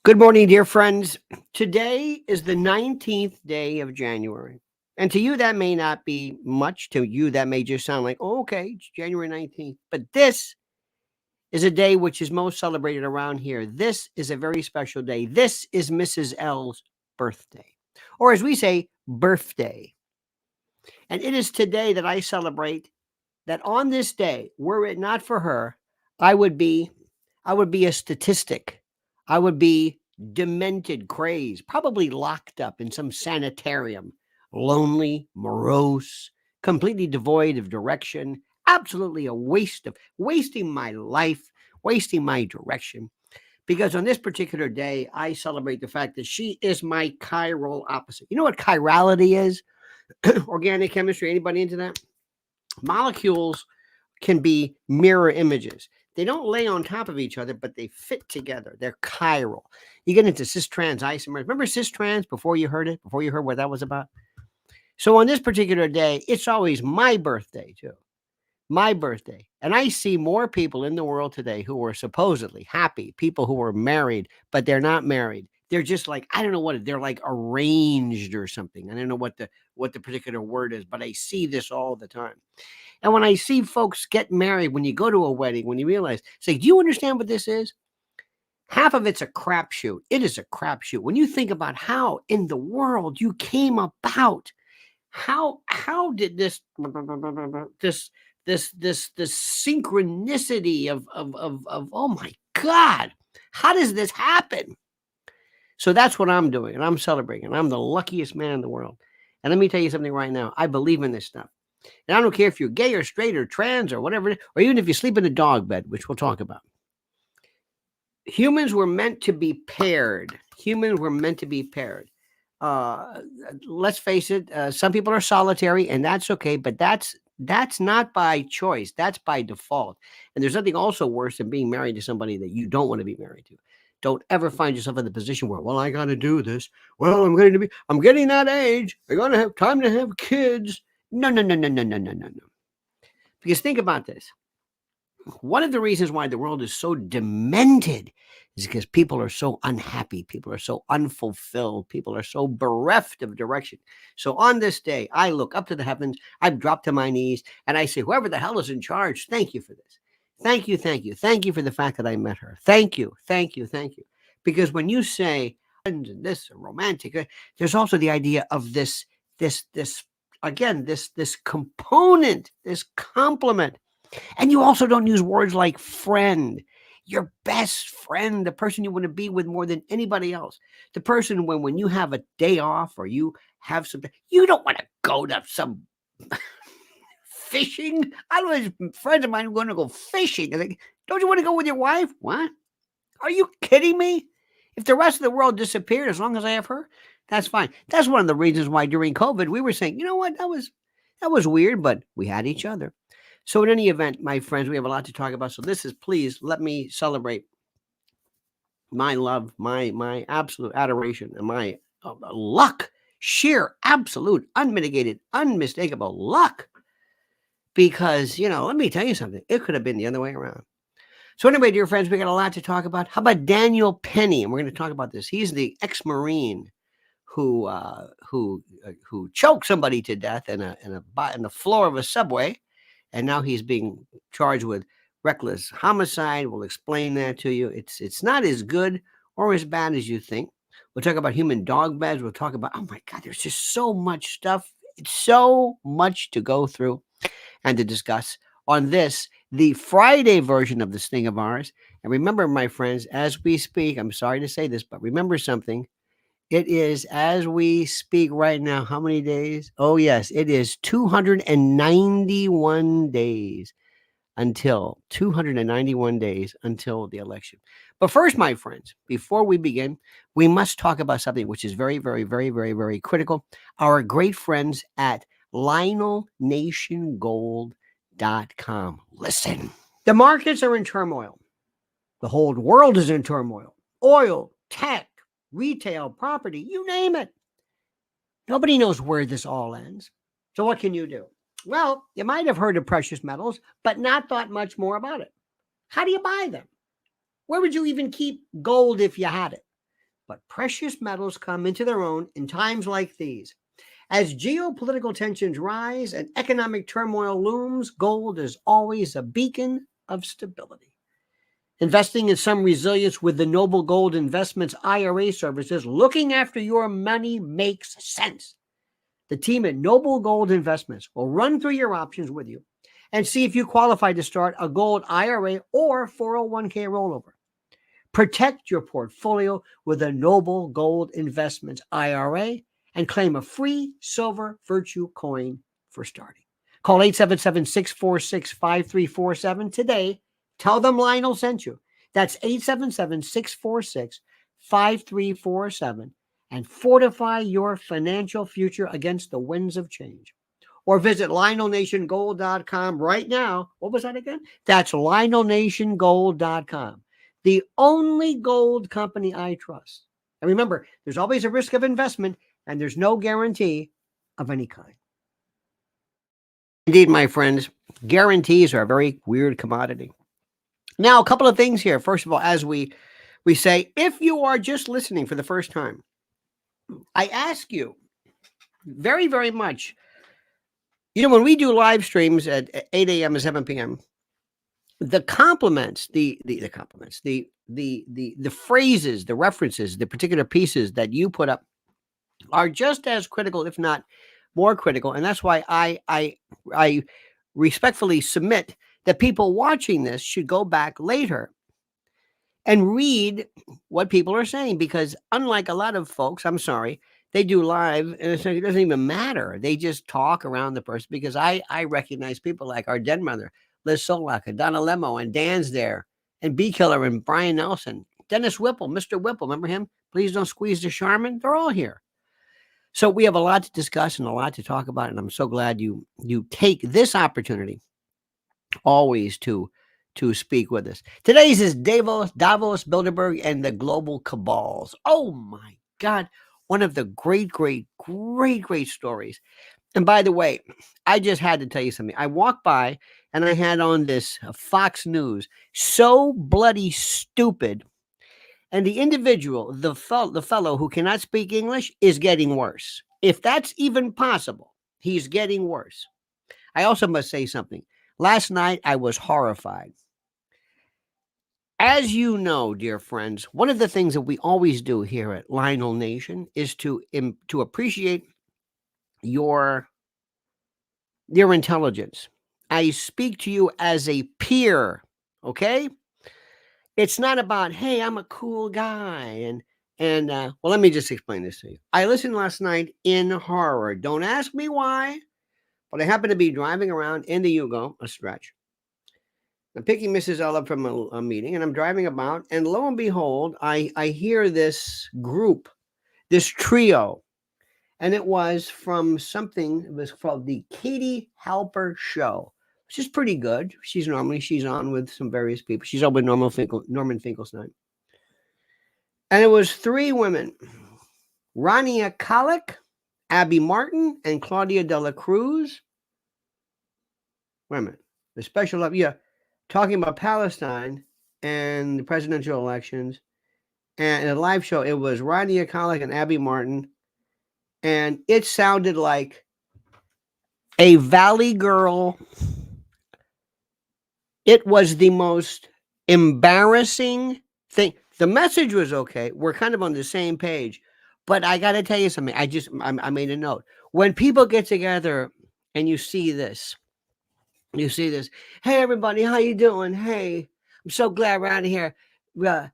Good morning, dear friends. Today is the 19th day of January. And to you, that may not be much. To you, that may just sound like, oh, okay, it's January 19th. But this is a day which is most celebrated around here. This is a very special day. This is Mrs. L's birthday, or as we say, birthday. And it is today that I celebrate that on this day, were it not for her, I would be a statistic. I would be demented, crazed, probably locked up in some sanitarium, lonely, morose, completely devoid of direction, absolutely a waste of wasting my life, wasting my direction. Because on this particular day, I celebrate the fact that she is my chiral opposite. You know what chirality is? Organic chemistry. Anybody into that? Molecules can be mirror images. They don't lay on top of each other, but they fit together. They're chiral. You get into cis-trans isomers. Remember cis-trans before you heard it? Before you heard what that was about? So on this particular day, it's always my birthday too. My birthday. And I see more people in the world today who are supposedly happy, people who are married, but they're not married. They're just like, I don't know what they're like arranged or something. I don't know what the particular word is, but I see this all the time. And when I see folks get married, when you go to a wedding, when you realize, say, do you understand what this is? Half of it's a crapshoot. It is a crapshoot. When you think about how in the world you came about, how did this synchronicity of oh my God, how does this happen? So that's what I'm doing, and I'm celebrating. And I'm the luckiest man in the world. And let me tell you something right now. I believe in this stuff. And I don't care if you're gay or straight or trans or whatever, or even if you sleep in a dog bed, which we'll talk about. Humans were meant to be paired. Humans were meant to be paired. Let's face it, some people are solitary, and that's okay, but that's not by choice. That's by default. And there's nothing also worse than being married to somebody that you don't want to be married to. Don't ever find yourself in the position where, well, I got to do this. Well, I'm getting that age. I'm going to have time to have kids. No. Because think about this. One of the reasons why the world is so demented is because people are so unhappy. People are so unfulfilled. People are so bereft of direction. So on this day, I look up to the heavens. I've dropped to my knees and I say, whoever the hell is in charge, thank you for this. Thank you. Thank you for the fact that I met her. Thank you. Because when you say this romantic, there's also the idea of this component, this complement. And you also don't use words like friend, your best friend, the person you want to be with more than anybody else. The person when you have a day off or you have some, you don't want to go to some fishing. I know friends of mine who want to go fishing. Like, don't you want to go with your wife? What? Are you kidding me? If the rest of the world disappeared, as long as I have her, that's fine. That's one of the reasons why during COVID we were saying, you know what, that was weird, but we had each other. So in any event, my friends, we have a lot to talk about. So please let me celebrate my love, my absolute adoration, and my luck, sheer, absolute, unmitigated, unmistakable luck. Because, let me tell you something. It could have been the other way around. So anyway, dear friends, we got a lot to talk about. How about Daniel Penny? And we're going to talk about this. He's the ex-Marine who choked somebody to death in the floor of a subway. And now he's being charged with reckless homicide. We'll explain that to you. It's not as good or as bad as you think. We'll talk about human dog beds. We'll talk about, oh my God, there's just so much stuff. It's so much to go through and to discuss on this, the Friday version of this thing of ours. And remember, my friends, as we speak, I'm sorry to say this, but remember something. It is, as we speak right now, how many days? Oh, yes, it is 291 days until the election. But first, my friends, before we begin, we must talk about something which is very, very, very, very, very critical. Our great friends at LionelNationGold.com. Listen, the markets are in turmoil. The whole world is in turmoil. Oil, tech, retail, property, you name it. Nobody knows where this all ends. So what can you do? Well, you might have heard of precious metals, but not thought much more about it. How do you buy them? Where would you even keep gold if you had it? but precious metals come into their own in times like these. As geopolitical tensions rise and economic turmoil looms, gold is always a beacon of stability. Investing in some resilience with the Noble Gold Investments IRA services, looking after your money makes sense. The team at Noble Gold Investments will run through your options with you and see if you qualify to start a gold IRA or 401k rollover. Protect your portfolio with a Noble Gold Investments IRA and claim a free silver virtue coin for starting. Call 877-646-5347 today. Tell them Lionel sent you. That's 877-646-5347 and fortify your financial future against the winds of change. Or visit LionelNationGold.com right now. What was that again? That's LionelNationGold.com. The only gold company I trust. And remember, there's always a risk of investment and there's no guarantee of any kind. Indeed, my friends, guarantees are a very weird commodity. Now, a couple of things here. First of all, as we say, if you are just listening for the first time, I ask you very, very much, when we do live streams at 8 a.m. and 7 p.m., the compliments, the phrases, the references, the particular pieces that you put up are just as critical, if not more critical. And that's why I respectfully submit that people watching this should go back later and read what people are saying, because unlike a lot of folks, I'm sorry, they do live and it doesn't even matter. They just talk around the person, because I recognize people like our den mother, Liz Solak, Donna Lemo, and Dan's there, and B Killer and Brian Nelson, Dennis Whipple, Mr. Whipple, remember him? Please don't squeeze the Charmin. They're all here. So we have a lot to discuss and a lot to talk about, and I'm so glad you take this opportunity always to speak with us. Today's is Davos, Bilderberg, and the global cabals. Oh my God, one of the great stories. And by the way, I just had to tell you something. I walked by and I had on this Fox News, so bloody stupid. And the individual, the fellow who cannot speak English, is getting worse. If that's even possible, he's getting worse. I also must say something. Last night, I was horrified. As you know, dear friends, one of the things that we always do here at Lionel Nation is to appreciate your intelligence. I speak to you as a peer, okay? It's not about, hey, I'm a cool guy. And well, let me just explain this to you. I listened last night in horror. Don't ask me why, but I happened to be driving around in the Yugo, a stretch. I'm picking Mrs. L up from a meeting, and I'm driving about, and lo and behold, I hear this group, this trio, and it was from something. It was called the Katie Halper Show, which is pretty good. She's on with some various people. She's on with Norman Finkelstein. And it was three women, Rania Khalek, Abby Martin, and Claudia de la Cruz. Wait a minute. The special love, talking about Palestine and the presidential elections. And in a live show, it was Rania Khalek and Abby Martin. And it sounded like a Valley Girl. It was the most embarrassing thing. The message was okay. We're kind of on the same page. But I got to tell you something. I made a note. When people get together and you see this. Hey, everybody, how you doing? Hey, I'm so glad we're out of here. That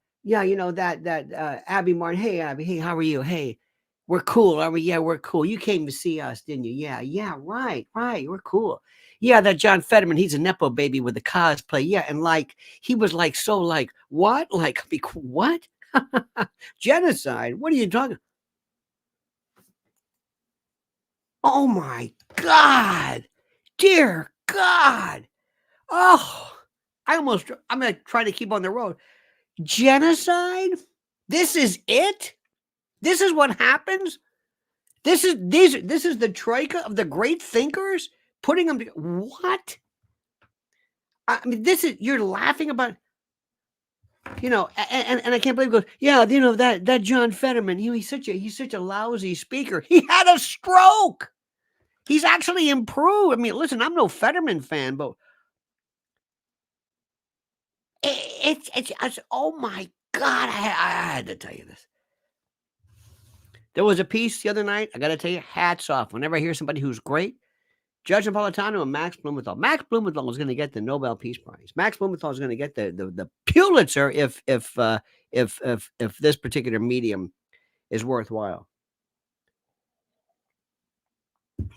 Abby Martin. Hey, Abby. Hey, how are you? Hey, we're cool, are we? Yeah, we're cool. You came to see us, didn't you? Yeah, right. We're cool. Yeah, that John Fetterman, he's a Nepo baby with the cosplay. Yeah, and he was what? What? Genocide? What are you talking? Oh my God, dear God. Oh, I'm going to try to keep on the road. Genocide? This is it? This is what happens? This is the troika of the great thinkers putting them together. What? I mean, you're laughing about. And I can't believe he goes, yeah, that John Fetterman, he's such a lousy speaker. He had a stroke. He's actually improved. I mean, listen, I'm no Fetterman fan, but it's oh my God, I had to tell you this. There was a piece the other night. I got to tell you, hats off. Whenever I hear somebody who's great, Judge Napolitano and Max Blumenthal. Max Blumenthal is going to get the Nobel Peace Prize. Max Blumenthal is going to get the Pulitzer if this particular medium is worthwhile.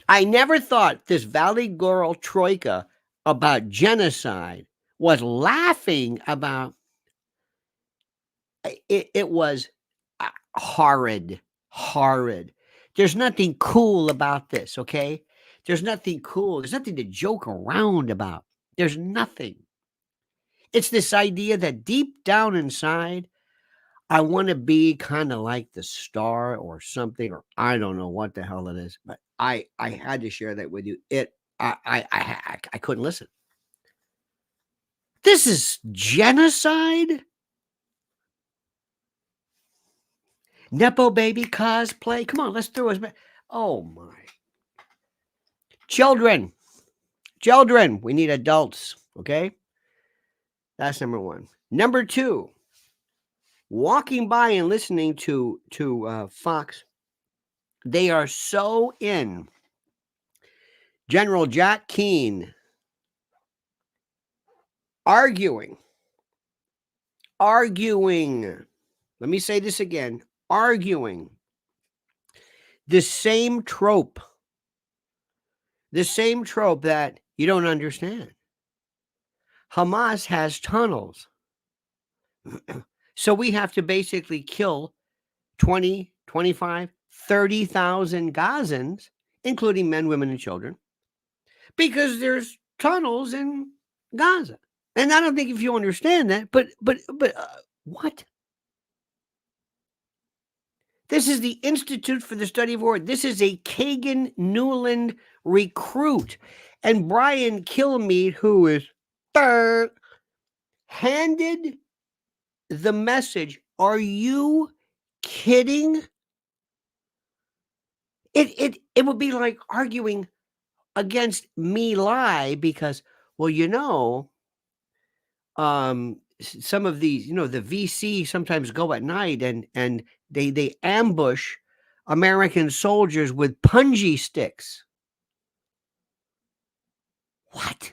I never thought this Valley Girl troika about genocide was laughing about it. It was horrid. There's nothing cool about this, okay? There's nothing cool. There's nothing to joke around about. There's nothing. It's this idea that deep down inside, I want to be kind of like the star or something, or I don't know what the hell it is, but I had to share that with you. I couldn't listen. This is genocide. Nepo baby cosplay. Come on, let's throw us back. Oh my. Children. We need adults. Okay. That's number one. Number two, walking by and listening to Fox, they are so in General Jack Keane arguing. Let me say this again. Arguing the same trope that you don't understand. Hamas has tunnels. So we have to basically kill 20, 25, 30,000 Gazans, including men, women, and children, because there's tunnels in Gaza. And I don't think if you understand that, but what? This is the Institute for the Study of War. This is a Kagan Newland recruit. And Brian Kilmeade, who is handed the message. Are you kidding? It would be like arguing against Me Lie because, well, some of these, the VC sometimes go at night and they ambush American soldiers with punji sticks. What?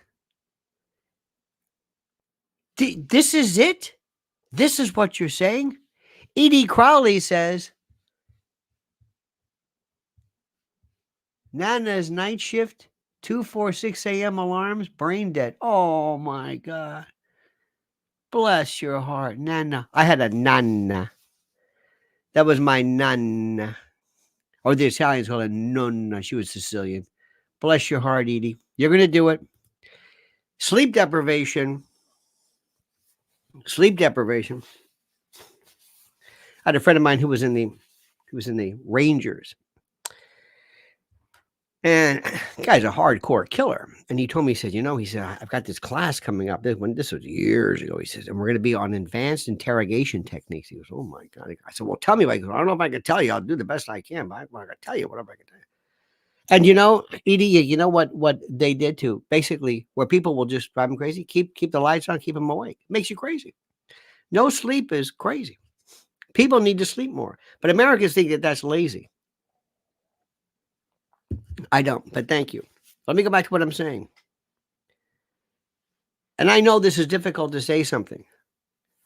This is it? This is what you're saying? E.D. Crowley says, Nana's night shift, 2:46 a.m. alarms, brain dead. Oh my God. Bless your heart, Nana. I had a Nana. That was my Nana. Or the Italians call it Nonna. She was Sicilian. Bless your heart, Edie. You're going to do it. Sleep deprivation. I had a friend of mine who was in the Rangers. And the guy's a hardcore killer. And he told me, he said, I've got this class coming up. This was years ago. He says, and we're going to be on advanced interrogation techniques. He goes, oh my God. I said, well, tell me. I don't know if I can tell you. I'll do the best I can, but I'm not going to tell you whatever I can tell you. And Edie, you know what they did to basically where people will just drive them crazy? Keep the lights on, keep them awake. It makes you crazy. No sleep is crazy. People need to sleep more. But Americans think that that's lazy. I don't, but thank you. Let me go back to what I'm saying. And I know this is difficult to say something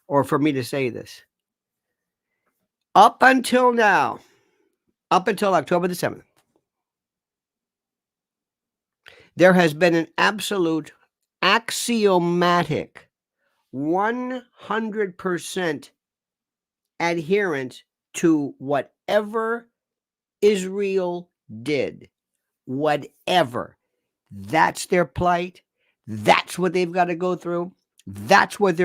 or for me to say this. Up until now, up until October the 7th, there has been an absolute axiomatic 100% adherence to whatever Israel did. Whatever. That's their plight. That's what they've got to go through. That's what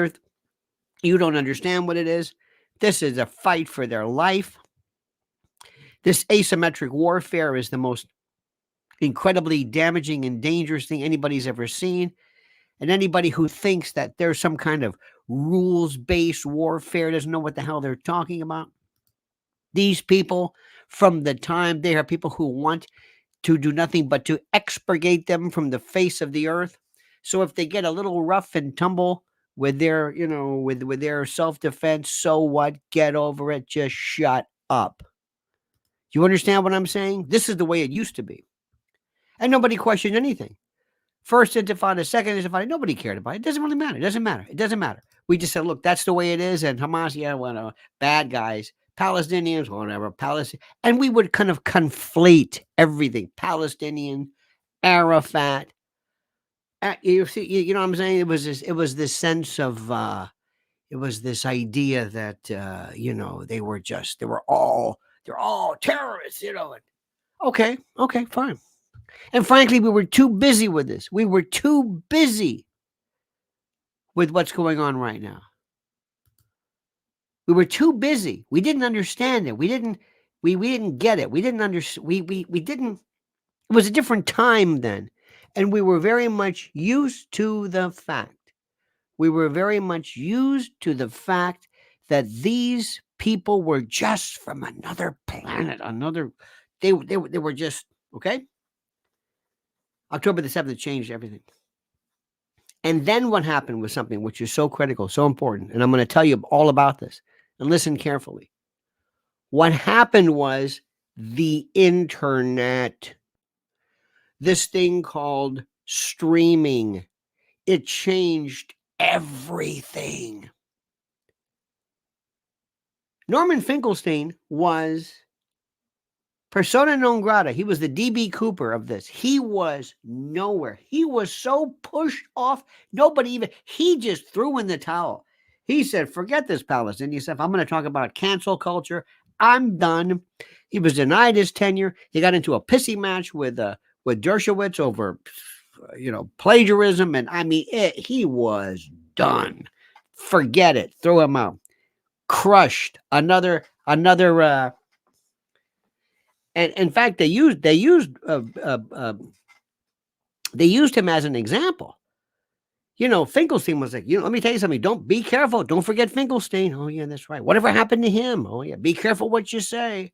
you don't understand what it is. This is a fight for their life. This asymmetric warfare is the most incredibly damaging and dangerous thing anybody's ever seen. And anybody who thinks that there's some kind of rules-based warfare, doesn't know what the hell they're talking about. These people, from the time they are people who want to do nothing but to expurgate them from the face of the earth. So if they get a little rough and tumble with their, with their self-defense, so what? Get over it. Just shut up. You understand what I'm saying? This is the way it used to be. And nobody questioned anything. First intifada, second intifada, nobody cared about it. It doesn't really matter. It doesn't matter. It doesn't matter. We just said, look, that's the way it is. And Hamas, yeah, well, bad guys. Palestinians, whatever. And we would kind of conflate everything. Palestinian, Arafat. You see, you know what I'm saying? It was this sense of, it was this idea that, they're all terrorists, Okay, fine. And frankly, we were too busy with this. We were too busy with what's going on right now. We were too busy. We didn't understand it. We didn't get it. We didn't understand. We didn't. It was a different time then. And we were very much used to the fact. We were very much used to the fact that these people were just from another planet, they were just, okay? October the 7th changed everything. And then what happened was something which is so critical, so important. And I'm going to tell you all about this. And listen carefully. What happened was the internet. This thing called streaming. It changed everything. Norman Finkelstein was persona non grata. He was the D.B. Cooper of this. He was nowhere. He was so pushed off. He just threw in the towel. He said, forget this Palestinian stuff. I'm going to talk about cancel culture. I'm done. He was denied his tenure. He got into a pissy match with Dershowitz over, plagiarism. And he was done. Forget it. Throw him out. Crushed. Another and in fact, they used him as an example. Finkelstein was like, let me tell you something. Don't be careful. Don't forget Finkelstein. Oh yeah, that's right. Whatever happened to him? Oh yeah, be careful what you say.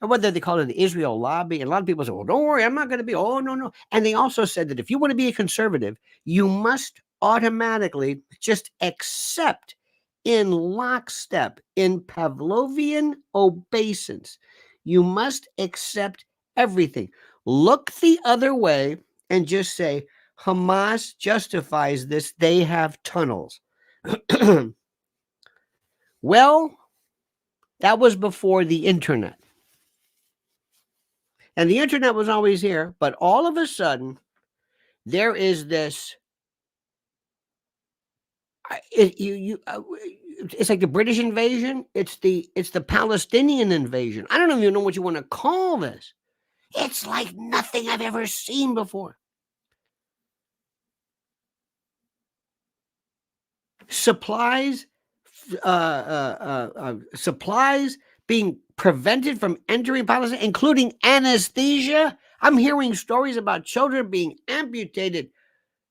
Or whether they call it the Israel lobby. And a lot of people say, well, don't worry, I'm not going to be. Oh no. And they also said that if you want to be a conservative, you must automatically just accept in lockstep, in Pavlovian obeisance. You must accept everything. Look the other way and just say, Hamas justifies this. They have tunnels. Well, that was before the internet. And the internet was always here. But all of a sudden, there is this. It's like the British invasion. It's the Palestinian invasion. I don't even know what you want to call this. It's like nothing I've ever seen before. Supplies being prevented from entering Palestine, including anesthesia. I'm hearing stories about children being amputated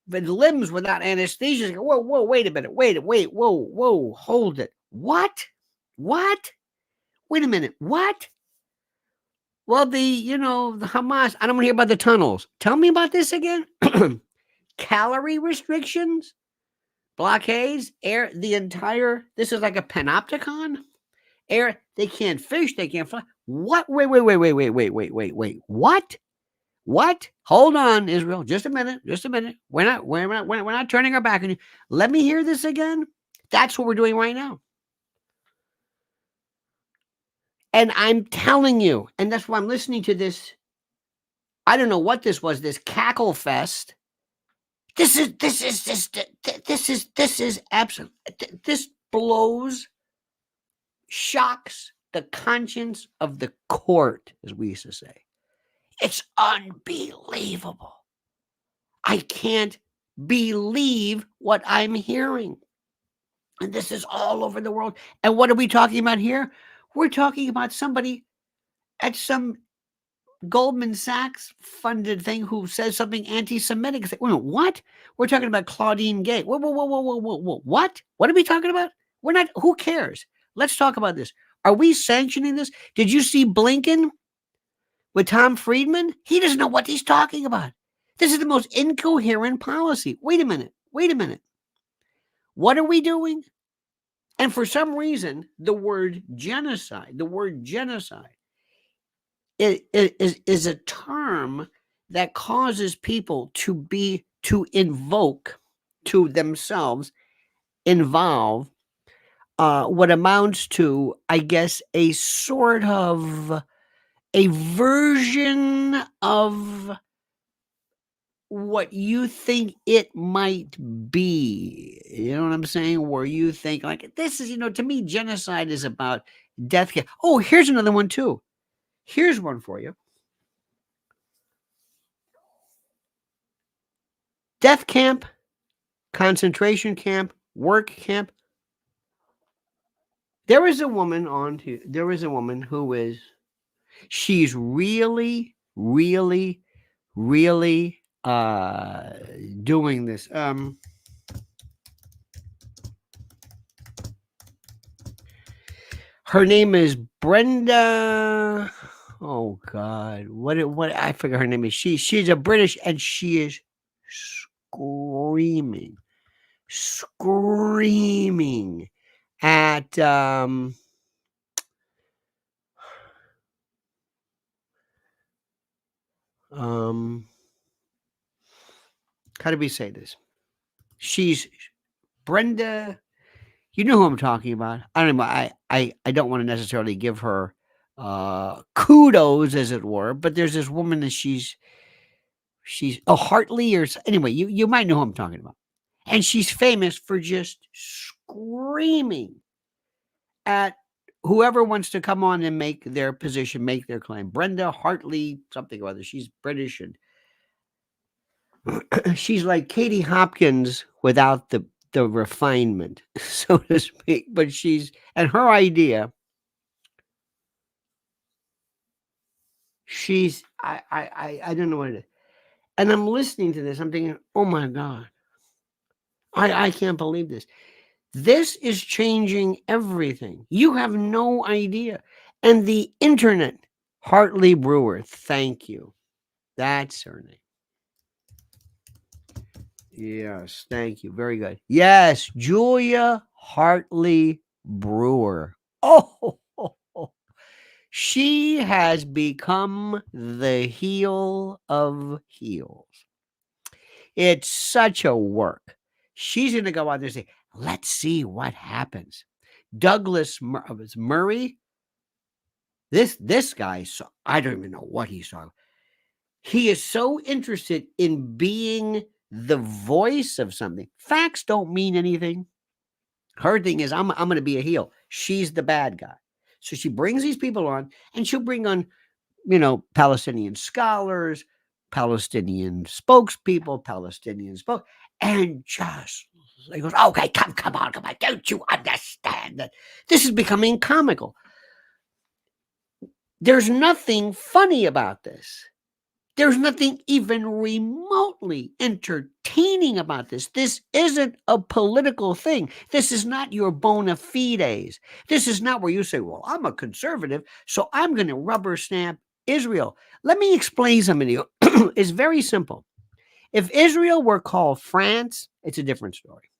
with limbs without anesthesia. Whoa, wait a minute. Wait, whoa, hold it. What? Wait a minute. What? Well, the Hamas, I don't want to hear about the tunnels. Tell me about this again. Calorie restrictions, blockades, this is like a panopticon. They can't fish, they can't fly. What? Wait. What? Hold on, Israel. Just a minute. We're not turning our back on you. Let me hear this again. That's what we're doing right now. And I'm telling you, and that's why I'm listening to this. I don't know what this was, this cackle fest. This blows, shocks the conscience of the court, as we used to say. It's unbelievable. I can't believe what I'm hearing. And this is all over the world. And what are we talking about here? We're talking about somebody at some Goldman Sachs funded thing who says something anti-Semitic. Wait a minute, what? We're talking about Claudine Gay. Whoa, whoa, whoa, whoa, whoa, whoa, whoa. What? What are we talking about? We're not. Who cares? Let's talk about this. Are we sanctioning this? Did you see Blinken with Tom Friedman? He doesn't know what he's talking about. This is the most incoherent policy. Wait a minute. Wait a minute. What are we doing? And for some reason, the word genocide is a term that causes people to invoke to themselves, involve what amounts to, I guess, a sort of a version of what you think it might be. You know what I'm saying? Where you think like this is, to me, genocide is about death. Oh, here's another one too. Here's one for you. Death camp, concentration camp, work camp. There is a woman who is, she's really, really, really doing this. Her name is Brenda. Oh God, what I forget her name is. She's a British, and she is screaming at how do we say this? She's Brenda. You know who I'm talking about. I don't know. I don't want to necessarily give her kudos, as it were, but there's this woman that she's Hartley or anyway. You might know who I'm talking about, and she's famous for just screaming at whoever wants to come on and make their position, make their claim. Brenda Hartley, something or other. She's British, and she's like Katie Hopkins without the refinement, so to speak. But and her idea, I don't know what it is. And I'm listening to this, I'm thinking, oh my God, I can't believe this. This is changing everything. You have no idea. And the internet, Hartley Brewer, thank you. That's her name. Yes, thank you. Very good. Yes, Julia Hartley Brewer. Oh, she has become the heel of heels. It's such a work. She's going to go out there and say, let's see what happens. Douglas Murray, this guy, I don't even know what he saw. He is so interested in being the voice of something. Facts don't mean anything. Her thing is, I'm going to be a heel. She's the bad guy. So she brings these people on, and she'll bring on, Palestinian scholars, Palestinian spokespeople, and just he goes, okay, come on. Don't you understand that this is becoming comical? There's nothing funny about this. There's nothing even remotely entertaining about this. This isn't a political thing. This is not your bona fides. This is not where you say, well, I'm a conservative, so I'm going to rubber stamp Israel. Let me explain something to you. It's very simple. If Israel were called France, it's a different story.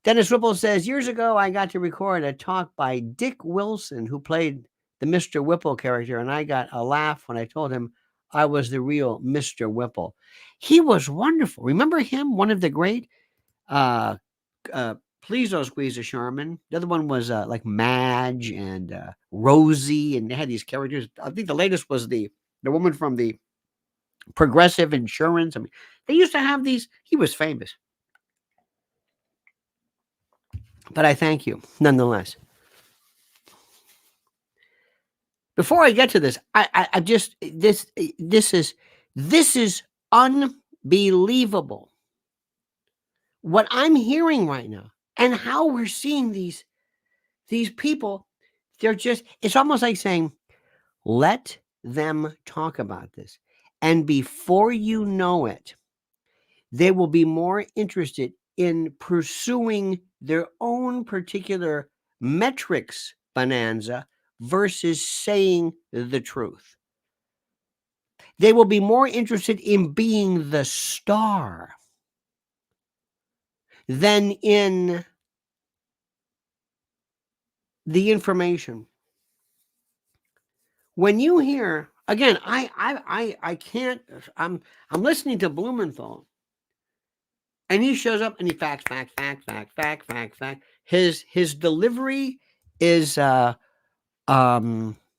Dennis Ripple says, years ago, I got to record a talk by Dick Wilson, who played the Mr. Whipple character, and I got a laugh when I told him I was the real Mr. Whipple. He was wonderful. Remember him? One of the great, Please Don't Squeeze a Charmin. The other one was like Madge and Rosie, and they had these characters. I think the latest was the woman from the Progressive Insurance. I mean, they used to have these. He was famous. But I thank you nonetheless. Before I get to this, I just this is unbelievable. What I'm hearing right now, and how we're seeing these people, it's almost like saying, let them talk about this. And before you know it, they will be more interested in pursuing their own particular metrics bonanza versus saying the truth. They will be more interested in being the star than in the information. When you hear again, I can't. I'm listening to Blumenthal, and he shows up and he fact. His delivery is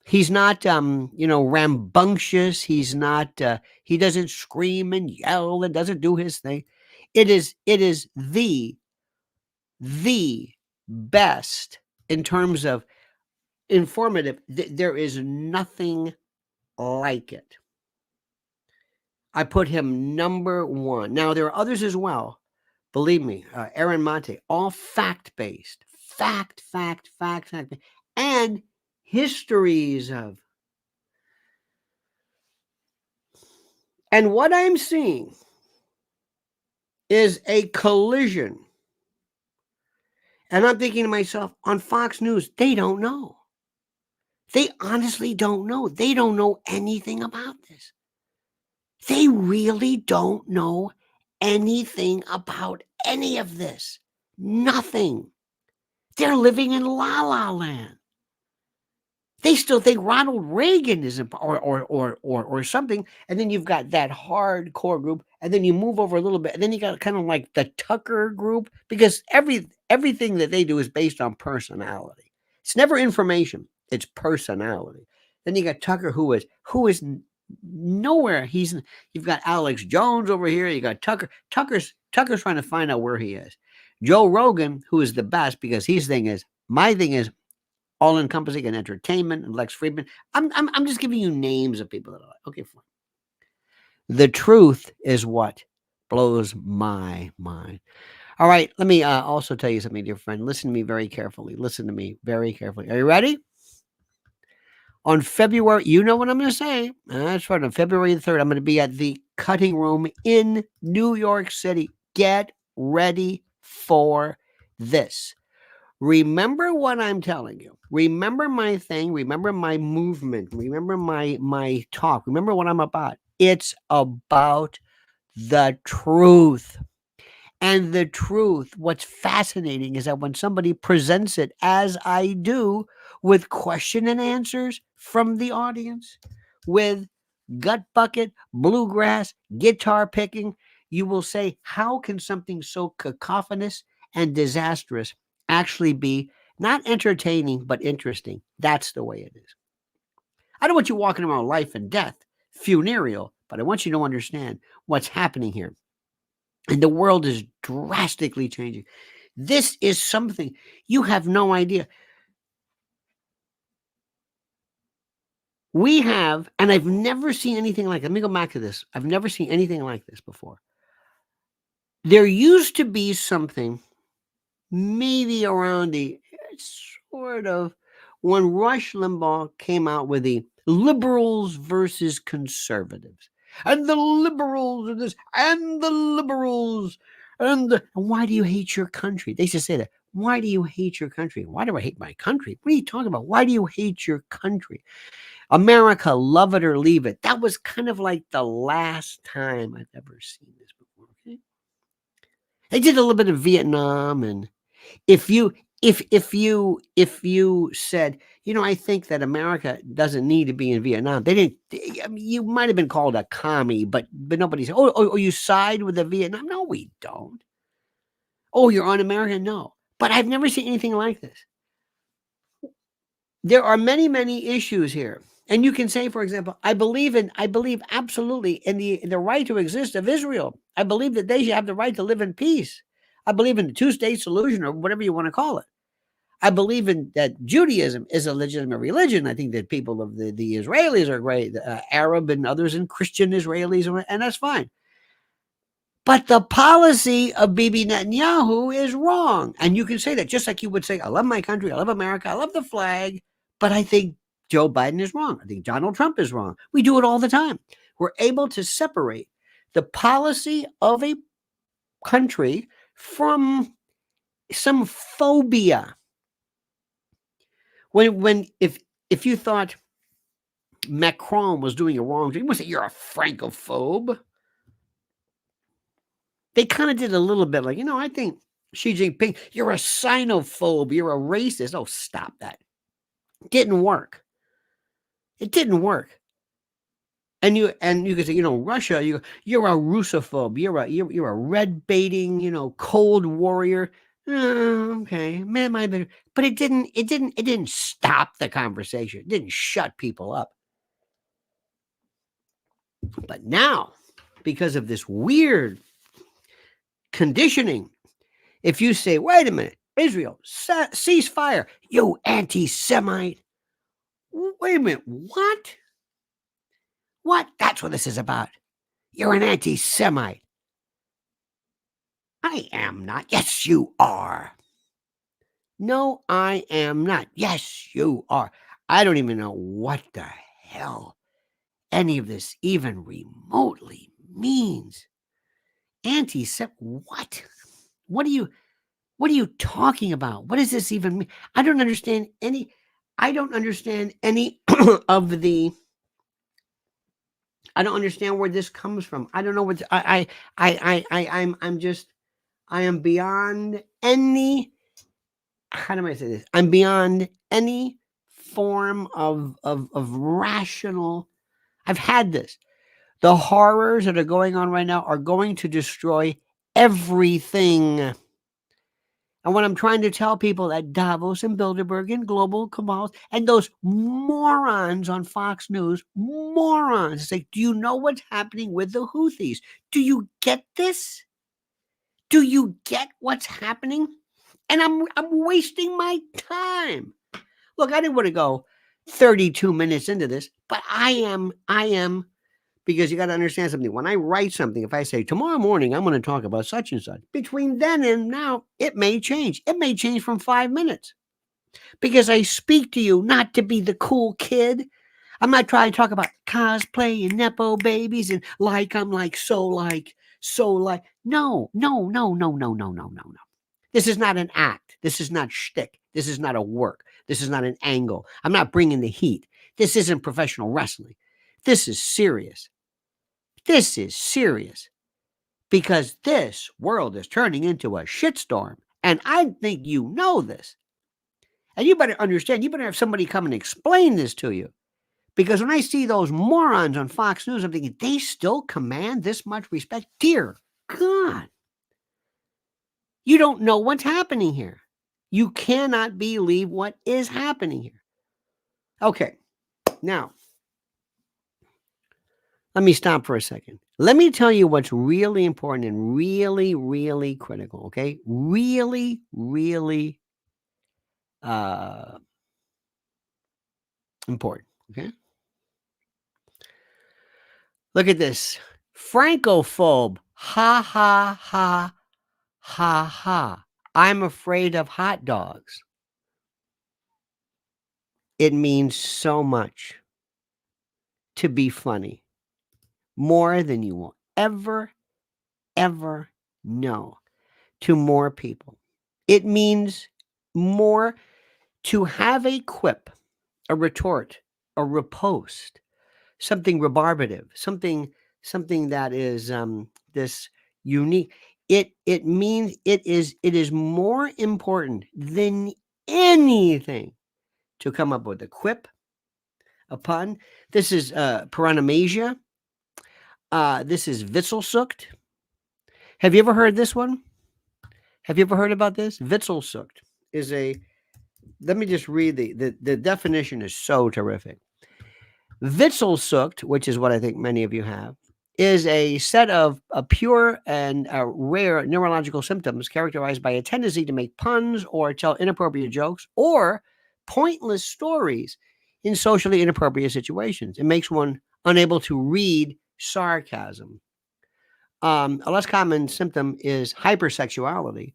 he's not rambunctious. He's not he doesn't scream and yell and doesn't do his thing. It is the best in terms of informative. There is nothing like it. I put him number one. Now, there are others as well. Believe me, Aaron Monte, all fact-based. Fact. And histories of. And what I'm seeing is a collision. And I'm thinking to myself, on Fox News, they don't know. They honestly don't know. They don't know anything about this. They really don't know anything about any of this. Nothing. They're living in la la land. They still think Ronald Reagan is or something, and then you've got that hardcore group, and then you move over a little bit, and then you got kind of like the Tucker group, because everything that they do is based on personality. It's never information; it's personality. Then you got Tucker, who is nowhere. You've got Alex Jones over here. You got Tucker. Tucker's trying to find out where he is. Joe Rogan, who is the best, because my thing is all-encompassing and entertainment, and Lex Friedman. I'm just giving you names of people that I like. Okay, fine. The truth is what blows my mind. All right, let me also tell you something, dear friend. Listen to me very carefully. Listen to me very carefully. Are you ready? On February, you know what I'm going to say. That's right. On February the 3rd, I'm going to be at the Cutting Room in New York City. Get ready for this. Remember what I'm telling you. Remember my thing. Remember my movement. Remember my talk. Remember what I'm about. It's about the truth. And the truth, what's fascinating is that when somebody presents it, as I do, with question and answers from the audience, with gut bucket, bluegrass, guitar picking, you will say, how can something so cacophonous and disastrous actually be not entertaining, but interesting? That's the way it is. I don't want you walking around life and death, funereal, but I want you to understand what's happening here. And the world is drastically changing. This is something you have no idea. We have, and I've never seen anything like it. Let me go back to this. I've never seen anything like this before. There used to be something maybe around the sort of when Rush Limbaugh came out with the liberals versus conservatives. And the liberals are this, and the liberals, and why do you hate your country? They used to say that. Why do you hate your country? Why do I hate my country? What are you talking about? Why do you hate your country? America, love it or leave it. That was kind of like the last time I've ever seen this before. Okay? They did a little bit of Vietnam, and if you said, I think that America doesn't need to be in Vietnam, they didn't. You might have been called a commie, but nobody said, oh, you side with the Vietnam? No, we don't. Oh, you're un-American? No, but I've never seen anything like this. There are many issues here, and you can say, for example, I believe absolutely in the right to exist of Israel. I believe that they should have the right to live in peace. I believe in the two-state solution, or whatever you want to call it. I believe in that Judaism is a legitimate religion. I think that people of the Israelis are great, Arab and others, and Christian Israelis, and that's fine. But the policy of Bibi Netanyahu is wrong. And you can say that just like you would say, I love my country, I love America, I love the flag, but I think Joe Biden is wrong. I think Donald Trump is wrong. We do it all the time. We're able to separate the policy of a country from some phobia. If you thought Macron was doing a wrong thing, you must say you're a Francophobe. They kind of did a little bit like, I think Xi Jinping, you're a Sinophobe, you're a racist. Oh, stop that. It didn't work. It didn't work. And you could say, Russia, you're a Russophobe, you're a red baiting, cold warrior. Okay, man, but it didn't stop the conversation. It didn't shut people up. But now, because of this weird conditioning, if you say, wait a minute, Israel, cease fire, you anti-Semite. Wait a minute, what? What? That's what this is about. You're an anti-Semite. I am not. Yes, you are. No, I am not. Yes, you are. I don't even know what the hell any of this even remotely means. Anti-Semite, what? What are you talking about? What does this even mean? I don't understand any of the. I don't understand where this comes from. I don't know what I am beyond any. How do I say this? I'm beyond any form of rational. I've had this. The horrors that are going on right now are going to destroy everything. And when I'm trying to tell people at Davos and Bilderberg and global Cabals and those morons on Fox News, morons, it's like, do you know what's happening with the Houthis? Do you get this? Do you get what's happening? And I'm wasting my time. Look, I didn't want to go 32 minutes into this, but I am, because you got to understand something. When I write something, if I say tomorrow morning, I'm going to talk about such and such, between then and now, it may change. It may change from 5 minutes because I speak to you not to be the cool kid. I'm not trying to talk about cosplay and Nepo babies and I'm like, so like. No. This is not an act. This is not shtick. This is not a work. This is not an angle. I'm not bringing the heat. This isn't professional wrestling. This is serious. This is serious because this world is turning into a shitstorm. And I think you know this. And you better understand, you better have somebody come and explain this to you. Because when I see those morons on Fox News, I'm thinking, they still command this much respect? Dear God. You don't know what's happening here. You cannot believe what is happening here. Okay, now, let me stop for a second. Let me tell you what's really important and really, really critical, okay? Really, really important, okay? Look at this. Francophobe. Ha, ha, ha, ha, ha. I'm afraid of hot dogs. It means so much to be funny. More than you will ever know to more people. It means more to have a quip, a retort, a riposte, something rebarbative, something that is this unique. It means it is more important than anything to come up with a quip, a pun. This is paranomasia. This is Witzelsucht. Have you ever heard this one? Have you ever heard about this? Witzelsucht is let me just read the definition is so terrific. Witzelsucht, which is what I think many of you have, is a set of pure and rare neurological symptoms characterized by a tendency to make puns or tell inappropriate jokes or pointless stories in socially inappropriate situations. It makes one unable to read sarcasm. A less common symptom is hypersexuality,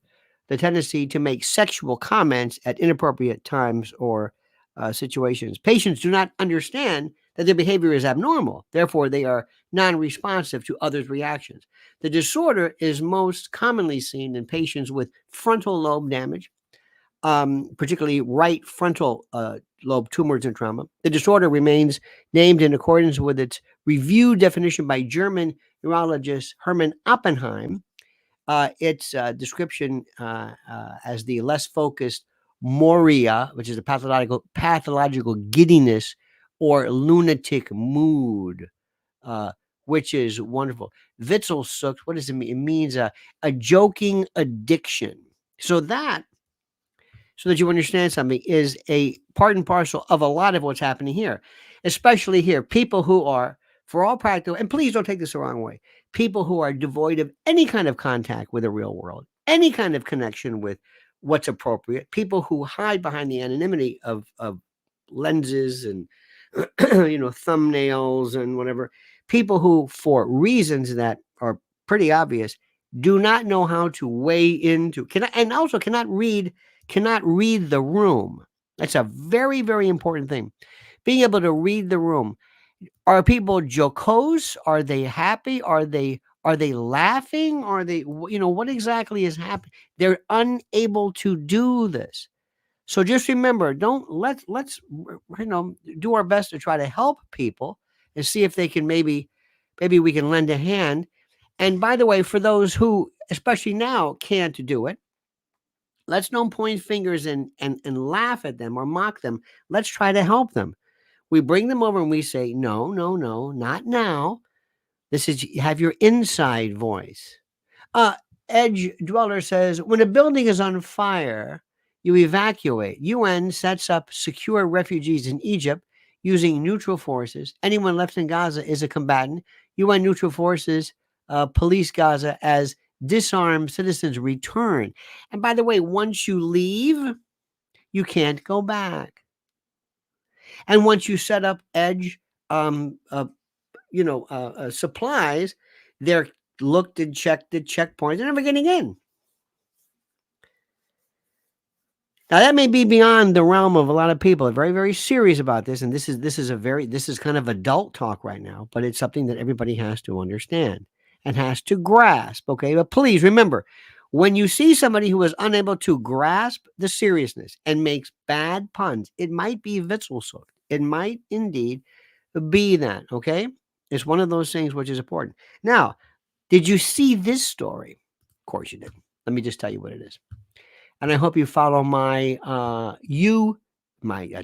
the tendency to make sexual comments at inappropriate times or situations. Patients do not understand that their behavior is abnormal. Therefore, they are non-responsive to others' reactions. The disorder is most commonly seen in patients with frontal lobe damage, particularly right frontal lobe tumors and trauma. The disorder remains named in accordance with its review definition by German neurologist Hermann Oppenheim. Its description as the less focused moria, which is a pathological giddiness or lunatic mood, uh, which is wonderful. Witzelsucht, what does it mean? It means a joking addiction. So that you understand something, is a part and parcel of a lot of what's happening here, especially here. People who are, for all practical, and please don't take this the wrong way, people who are devoid of any kind of contact with the real world, any kind of connection with what's appropriate, people who hide behind the anonymity of lenses and thumbnails and whatever, people who, for reasons that are pretty obvious, do not know how to weigh into, and also cannot read the room. That's a very, very important thing. Being able to read the room. Are people jocose? Are they happy? Are they laughing? Are they, what exactly is happening? They're unable to do this. So just remember, let's do our best to try to help people and see if they can maybe we can lend a hand. And by the way, for those who, especially now, can't do it, let's don't point fingers and laugh at them or mock them. Let's try to help them. We bring them over and we say, no, not now. This is, have your inside voice. Edge Dweller says, when a building is on fire, you evacuate. UN sets up secure refugees in Egypt using neutral forces. Anyone left in Gaza is a combatant. UN neutral forces police Gaza as disarmed citizens return. And by the way, once you leave, you can't go back. And once you set up edge, supplies, they're looked and checked at checkpoints. They're never getting in. Now that may be beyond the realm of a lot of people. Very, very serious about this, and this is kind of adult talk right now. But it's something that everybody has to understand and has to grasp. Okay, but please remember, when you see somebody who is unable to grasp the seriousness and makes bad puns, it might be Witzelsucht. It might indeed be that. Okay, it's one of those things which is important. Now, did you see this story? Of course you did. Let me just tell you what it is. And I hope you follow my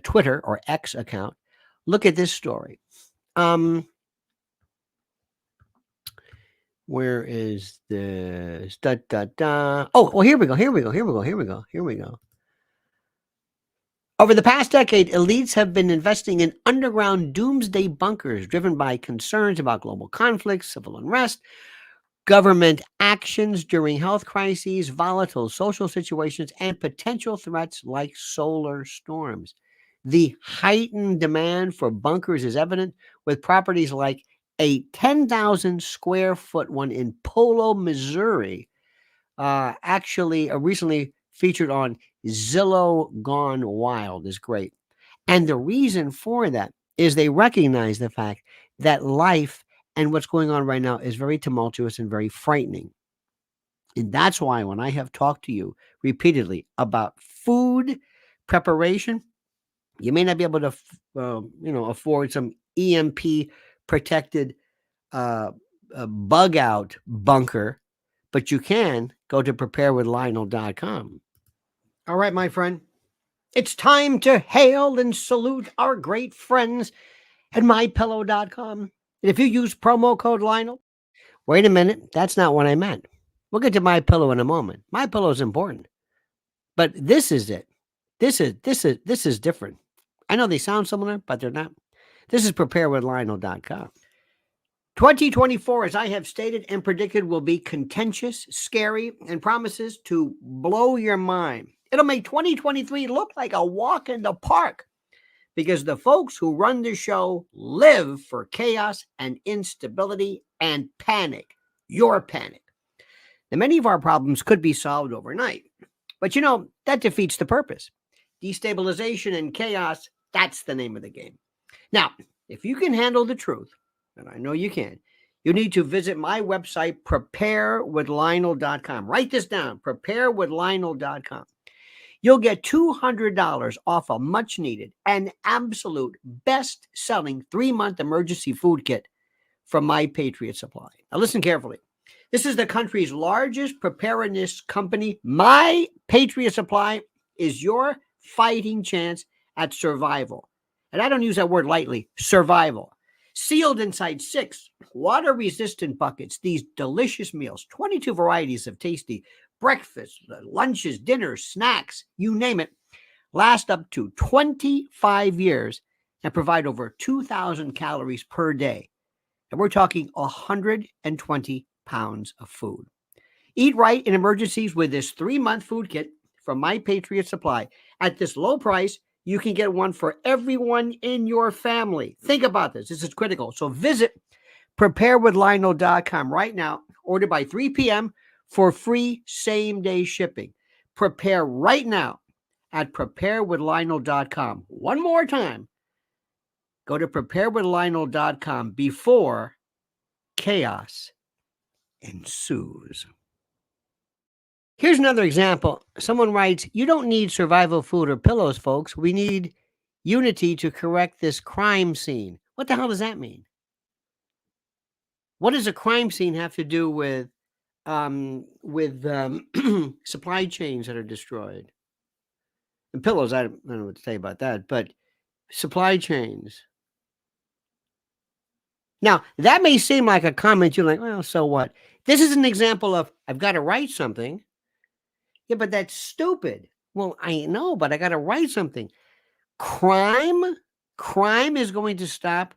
Twitter or X account. Look at this story. Where is this? Oh, well, here we go. Over the past decade, elites have been investing in underground doomsday bunkers driven by concerns about global conflicts, civil unrest, government actions during health crises, volatile social situations, and potential threats like solar storms. The heightened demand for bunkers is evident with properties like a 10,000 square foot one in Polo, Missouri, actually recently featured on Zillow Gone Wild. Is great. And the reason for that is they recognize the fact that life and what's going on right now is very tumultuous and very frightening. And that's why when I have talked to you repeatedly about food preparation, you may not be able to, afford some EMP protected bug out bunker, but you can go to preparewithlionel.com. All right, my friend, it's time to hail and salute our great friends at mypillow.com. And if you use promo code Lionel, wait a minute, that's not what I meant. We'll get to MyPillow in a moment. MyPillow is important, but this is it. This is different. I know they sound similar, but they're not. This is preparewithlionel.com. 2024, as I have stated and predicted, will be contentious, scary, and promises to blow your mind. It'll make 2023 look like a walk in the park because the folks who run the show live for chaos and instability and panic. Your panic. Now, many of our problems could be solved overnight, but that defeats the purpose. Destabilization and chaos That's the name of the game. Now, if you can handle the truth, and I know you can, you need to visit my website, preparewithlionel.com. Write this down, preparewithlionel.com. You'll get $200 off a much needed and absolute best selling 3-month emergency food kit from My Patriot Supply. Now, listen carefully. This is the country's largest preparedness company. My Patriot Supply is your fighting chance at survival. And I don't use that word lightly, survival. Sealed inside 6 water-resistant buckets, these delicious meals, 22 varieties of tasty breakfasts, lunches, dinners, snacks, you name it, last up to 25 years and provide over 2,000 calories per day. And we're talking 120 pounds of food. Eat right in emergencies with this 3-month food kit from My Patriot Supply. At this low price, you can get one for everyone in your family. Think about this. This is critical. So visit preparewithlionel.com right now. Order by 3 p.m. for free same-day shipping. Prepare right now at preparewithlionel.com. One more time. Go to preparewithlionel.com before chaos ensues. Here's another example. Someone writes, you don't need survival food or pillows, folks. We need unity to correct this crime scene. What the hell does that mean? What does a crime scene have to do with supply chains that are destroyed? And pillows, I don't know what to say about that, but supply chains. Now, that may seem like a comment. You're like, well, so what? This is an example of, I've got to write something. Yeah, but that's stupid. Well, I know, but I got to write something. Crime is going to stop.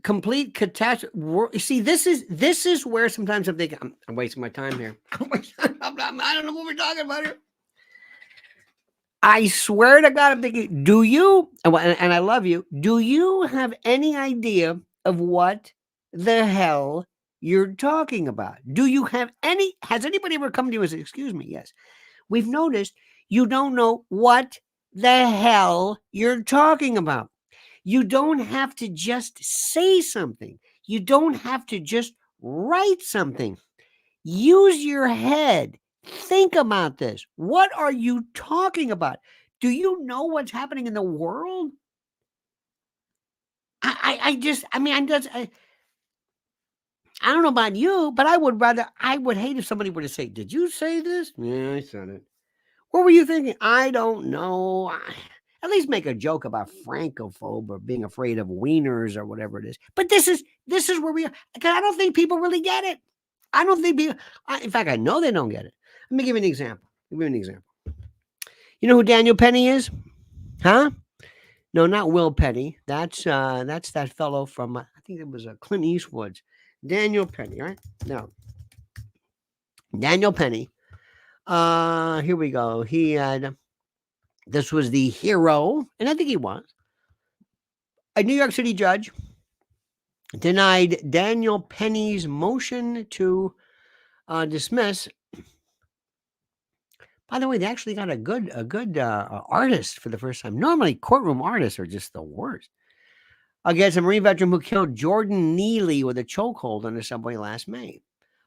Complete catastrophe. See, this is where sometimes I'm thinking, I'm wasting my time here. I don't know what we're talking about here. I swear to God, I'm thinking, do you, and I love you, do you have any idea of what the hell you're talking about? Has anybody ever come to you and said, excuse me, yes, we've noticed you don't know what the hell you're talking about. You don't have to just say something. You don't have to just write something. Use your head. Think about this. What are you talking about? Do you know what's happening in the world? I don't know about you, but I would hate if somebody were to say, did you say this? Yeah, I said it. What were you thinking? I don't know. At least make a joke about francophobe or being afraid of wieners or whatever it is. But this is where we are. Because I don't think people really get it. I don't think people, in fact, I know they don't get it. Let me give you an example. You know who Daniel Penny is? Huh? No, not Will Penny. That's that fellow from, I think it was Clint Eastwood's. Daniel Penny, right? No. Daniel Penny. Here we go. He had, this was the hero, and I think he was. A New York City judge denied Daniel Penny's motion to dismiss. By the way, they actually got a good artist for the first time. Normally, courtroom artists are just the worst. Against a Marine veteran who killed Jordan Neely with a chokehold on the subway last May.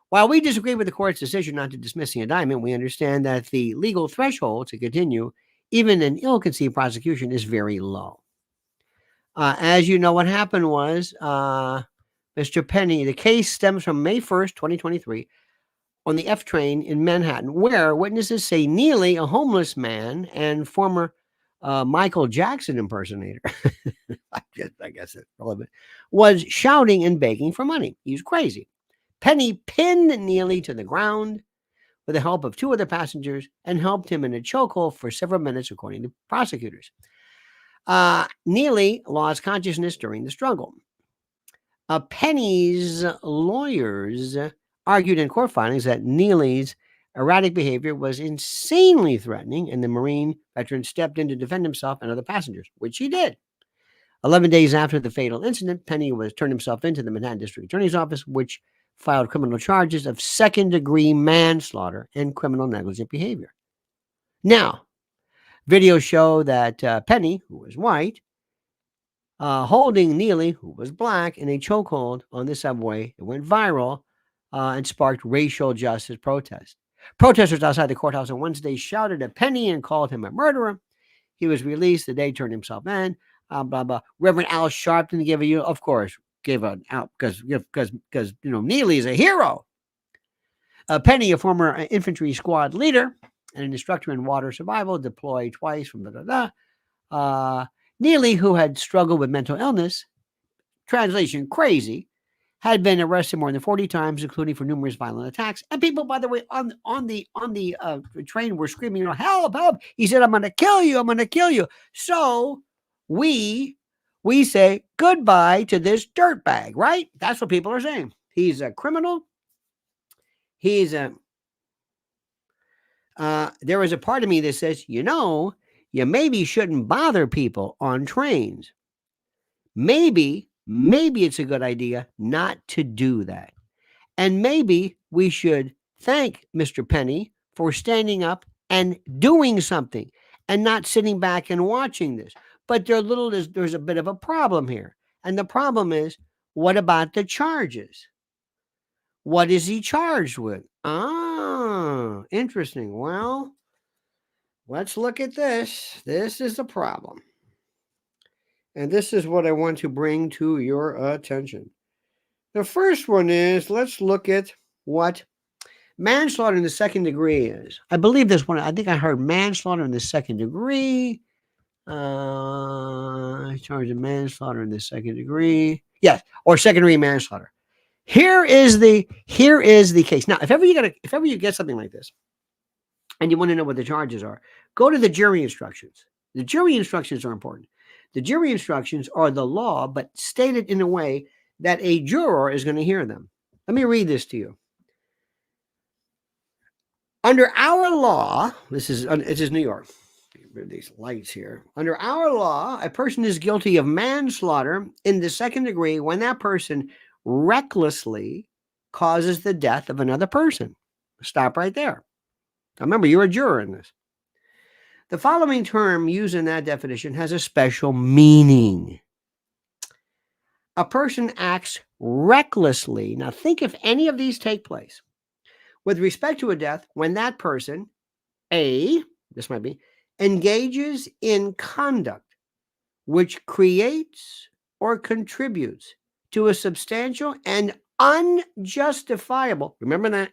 While we disagree with the court's decision not to dismiss the indictment, we understand that the legal threshold to continue even an ill-conceived prosecution is very low. As you know, what happened was, Mr. Penny, the case stems from May 1st, 2023, on the F train in Manhattan, where witnesses say Neely, a homeless man and former Michael Jackson impersonator, I guess it's relevant, was shouting and begging for money. He was crazy. Penny pinned Neely to the ground with the help of 2 other passengers and helped him in a chokehold for several minutes, according to prosecutors. Neely lost consciousness during the struggle. Penny's lawyers argued in court filings that Neely's erratic behavior was insanely threatening, and the Marine veteran stepped in to defend himself and other passengers, which he did. 11 days after the fatal incident, Penny turned himself into the Manhattan District Attorney's Office, which filed criminal charges of second-degree manslaughter and criminal negligent behavior. Now, Videos show that Penny, who was white, holding Neely, who was black, in a chokehold on the subway. It went viral and sparked racial justice protests. Protesters outside the courthouse on Wednesday shouted at Penny and called him a murderer. He was released. The day turned himself in. Blah blah. Reverend Al Sharpton gave of course, gave an out because Neely is a hero. Penny, a former infantry squad leader and an instructor in water survival, deployed twice from Neely, who had struggled with mental illness, translation crazy, had been arrested more than 40 times, including for numerous violent attacks. And people, by the way, on the train were screaming, help, help. He said, I'm going to kill you. I'm going to kill you. So we say goodbye to this dirtbag, right? That's what people are saying. He's a criminal. He's a... there is a part of me that says, you maybe shouldn't bother people on trains. Maybe it's a good idea not to do that. And maybe we should thank Mr. Penny for standing up and doing something and not sitting back and watching this. But there's a bit of a problem here. And the problem is, what about the charges? What is he charged with? Interesting. Well, let's look at this. This is the problem. And this is what I want to bring to your attention. The first one is, let's look at what manslaughter in the second degree is. I believe this one, I think I heard manslaughter in the second degree. Charge of manslaughter in the second degree. Yes, or second-degree manslaughter. Here is the case. Now, if ever you get something like this, and you want to know what the charges are, go to the jury instructions. The jury instructions are important. The jury instructions are the law, but stated in a way that a juror is going to hear them. Let me read this to you. Under our law, this is New York. These lights here. Under our law, a person is guilty of manslaughter in the second degree when that person recklessly causes the death of another person. Stop right there. Now remember, you're a juror in this. The following term used in that definition has a special meaning. A person acts recklessly. Now think if any of these take place with respect to a death when that person, this might be, engages in conduct which creates or contributes to a substantial and unjustifiable, remember that,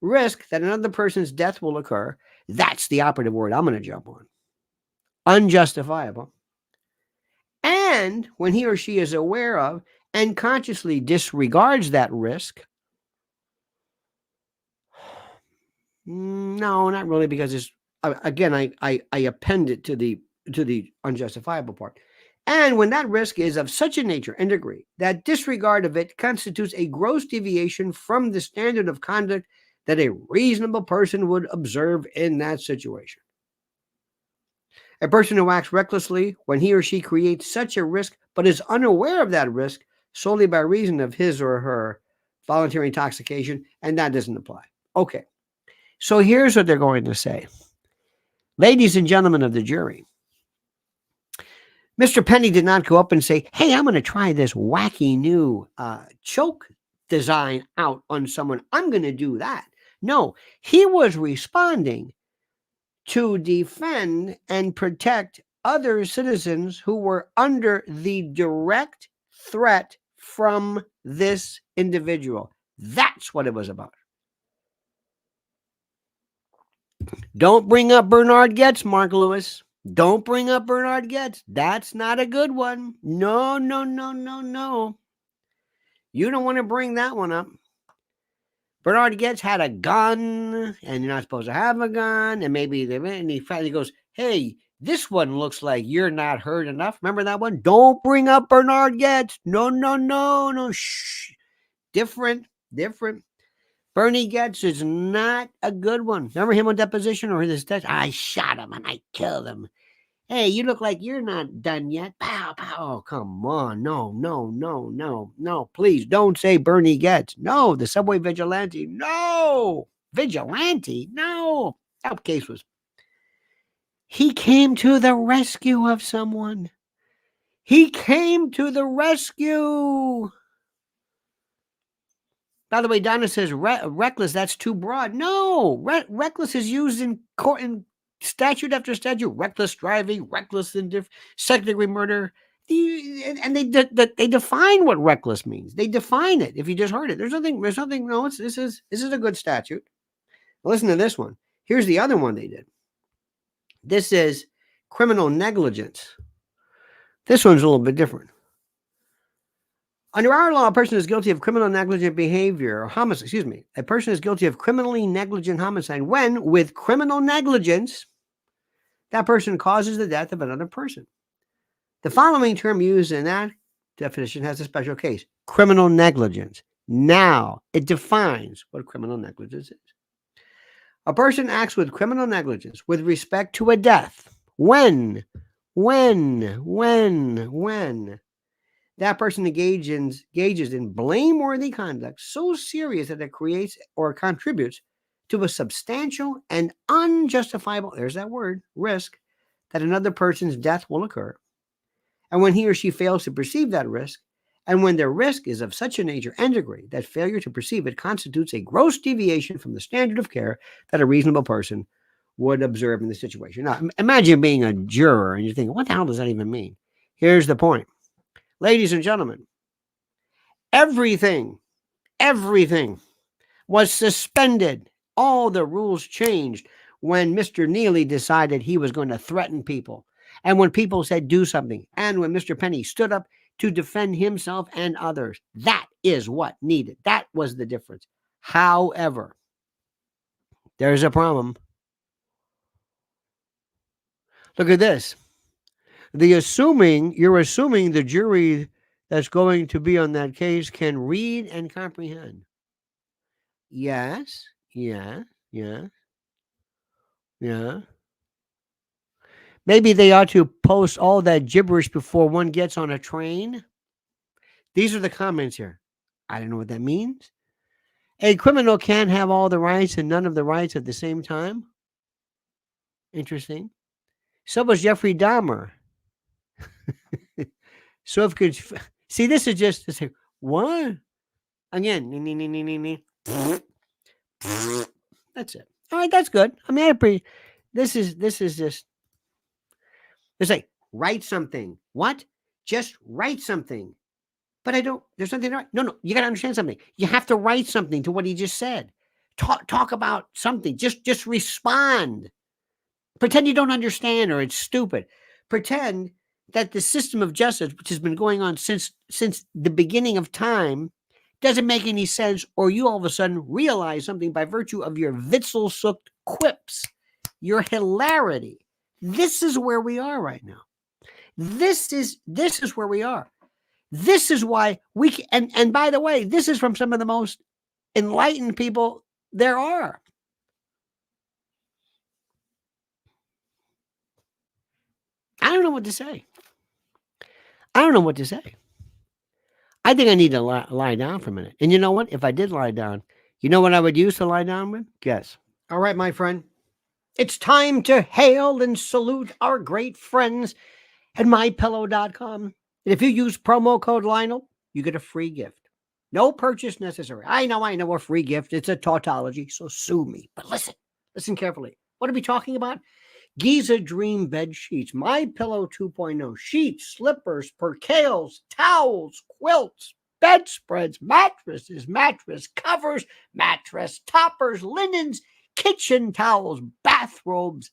risk that another person's death will occur. That's the operative word I'm going to jump on. Unjustifiable. And when he or she is aware of and consciously disregards that risk. No, not really, because it's, again, I append it to the unjustifiable part. And when that risk is of such a nature and degree that disregard of it constitutes a gross deviation from the standard of conduct that a reasonable person would observe in that situation. A person who acts recklessly when he or she creates such a risk but is unaware of that risk solely by reason of his or her voluntary intoxication, and that doesn't apply. Okay, so here's what they're going to say. Ladies and gentlemen of the jury, Mr. Penny did not go up and say, hey, I'm going to try this wacky new choke design out on someone. I'm going to do that. No, he was responding to defend and protect other citizens who were under the direct threat from this individual. That's what it was about. Don't bring up Bernard Goetz, Mark Lewis. Don't bring up Bernard Goetz. That's not a good one. No. You don't want to bring that one up. Bernard Goetz had a gun, and you're not supposed to have a gun, and maybe he finally goes, hey, this one looks like you're not hurt enough. Remember that one? Don't bring up Bernard Goetz. No. Shh. Different. Bernie Goetz is not a good one. Remember him on deposition or his test? I shot him and I killed him. Hey, you look like you're not done yet. Pow, pow. Oh, come on. No. Please don't say Bernie Goetz. No, the subway vigilante. No. Vigilante? No. That case was He came to the rescue of someone. He came to the rescue. By the way, Donna says reckless, that's too broad. No, reckless is used in court, in statute after statute. Reckless driving, reckless indifference, second-degree murder. And they define what reckless means. They define it. If you just heard it, there's nothing. No, this is a good statute. Listen to this one. Here's the other one they did. This is criminal negligence. This one's a little bit different. Under our law, a person is guilty of criminal negligent behavior or homicide. Excuse me. A person is guilty of criminally negligent homicide when, with criminal negligence, that person causes the death of another person. The following term used in that definition has a special case: criminal negligence. Now, it defines what criminal negligence is. A person acts with criminal negligence with respect to a death when that person engages in blameworthy conduct so serious that it creates or contributes to a substantial and unjustifiable, there's that word, risk that another person's death will occur. And when he or she fails to perceive that risk, and when their risk is of such a nature and degree that failure to perceive it constitutes a gross deviation from the standard of care that a reasonable person would observe in the situation. Now, imagine being a juror and you're thinking, what the hell does that even mean? Here's the point. Ladies and gentlemen, everything was suspended. All the rules changed when Mr. Neely decided he was going to threaten people. And when people said do something. And when Mr. Penny stood up to defend himself and others. That is what needed. That was the difference. However, there's a problem. Look at this. You're assuming the jury that's going to be on that case can read and comprehend. Yes. Maybe they ought to post all that gibberish before one gets on a train. These are the comments here. I don't know what that means. A criminal can't have all the rights and none of the rights at the same time. Interesting. So was Jeffrey Dahmer. So if could see, this is just to say what again. That's it. All right, that's good. I mean, this is just. It's like, write something. What? Just write something. But I don't, there's something to write. No, you got to understand something. You have to write something to what he just said. Talk about something. Just respond. Pretend you don't understand or it's stupid. Pretend that the system of justice, which has been going on since the beginning of time, doesn't make any sense, or you all of a sudden realize something by virtue of your Witzel-sooked quips, your hilarity. This is where we are right now. This is where we are. This is why we can, and by the way, this is from some of the most enlightened people there are. I don't know what to say. I think I need to lie down for a minute. And you know what? If I did lie down, you know what I would use to lie down with? Guess. All right, my friend. It's time to hail and salute our great friends at mypillow.com. And if you use promo code Lionel, you get a free gift. No purchase necessary. I know a free gift. It's a tautology, so sue me. But listen carefully. What are we talking about? Giza Dream Bed Sheets, MyPillow 2.0, sheets, slippers, percales, towels, quilts, bedspreads, mattresses, mattress covers, mattress toppers, linens, kitchen towels, bathrobes,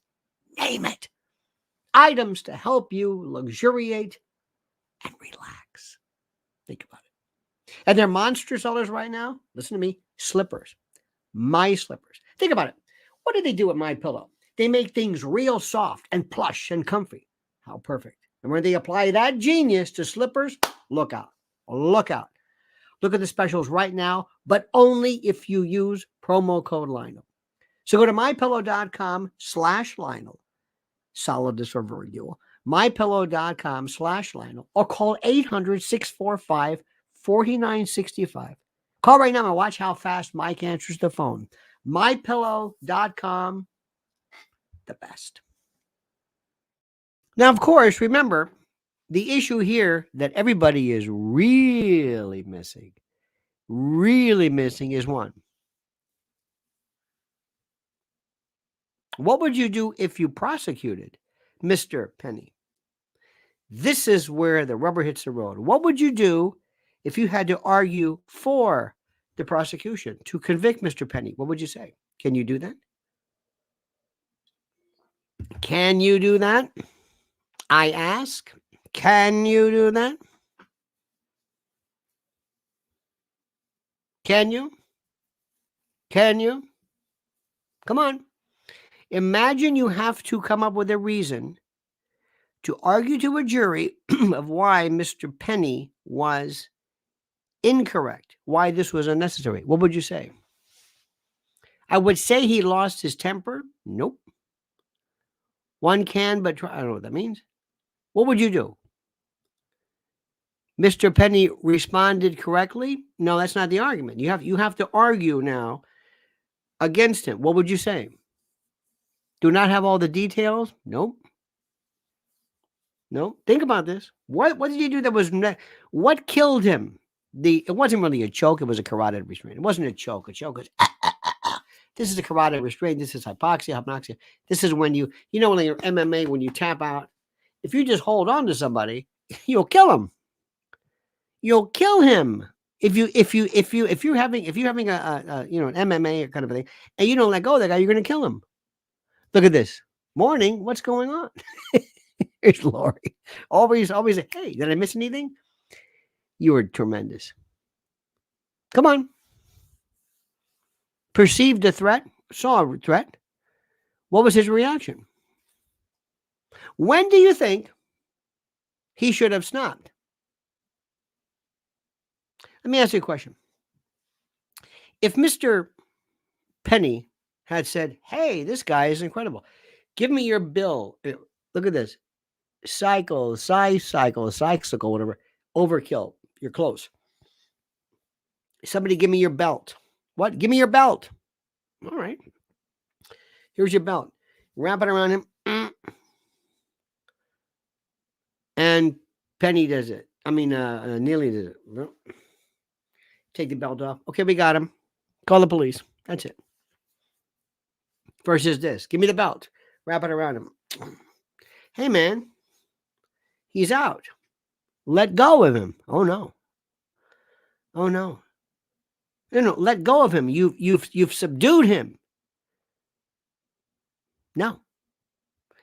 name it. Items to help you luxuriate and relax. Think about it. And they're monster sellers right now. Listen to me. Slippers. My slippers. Think about it. What do they do with MyPillow? They make things real soft and plush and comfy. How perfect. And when they apply that genius to slippers, look out. Look out. Look at the specials right now, but only if you use promo code Lionel. So go to mypillow.com/Lionel. Solid disproval. mypillow.com/Lionel or call 800-645-4965. Call right now and watch how fast Mike answers the phone. mypillow.com. The best. Now, of course, remember the issue here that everybody is really missing is one. What would you do if you prosecuted Mr. Penny? This is where the rubber hits the road. What would you do if you had to argue for the prosecution to convict Mr. Penny? What would you say? Can you do that? Can you do that? I ask. Can you do that? Can you? Can you? Come on. Imagine you have to come up with a reason to argue to a jury of why Mr. Penny was incorrect, why this was unnecessary. What would you say? I would say he lost his temper. Nope. One can, but try. I don't know what that means. What would you do? Mr. Penny responded correctly? No, that's not the argument. You have to argue now against him. What would you say? Do not have all the details? Nope. No. Think about this. What did he do that was what killed him? It wasn't really a choke, it was a carotid restraint. It wasn't a choke. A choke was this is a carotid restraint. This is hypoxia. This is when when you're MMA, when you tap out, if you just hold on to somebody, you'll kill him. You'll kill him. If you're having a an MMA kind of a thing, and you don't let go of that guy, you're going to kill him. Look at this. Morning. What's going on? Here's Lori. Always, hey, did I miss anything? You were tremendous. Come on. Perceived a threat, saw a threat. What was his reaction? When do you think he should have stopped? Let me ask you a question. If Mr. Penny had said, hey, this guy is incredible. Give me your bill. Look at this. Cycle, whatever. Overkill. You're close. Somebody give me your belt. What? Give me your belt. All right. Here's your belt. Wrap it around him. And Penny does it. Neely does it. Take the belt off. Okay, we got him. Call the police. That's it. Versus this. Give me the belt. Wrap it around him. Hey, man. He's out. Let go of him. Oh, no. Oh, no. No, let go of him. You've subdued him. No,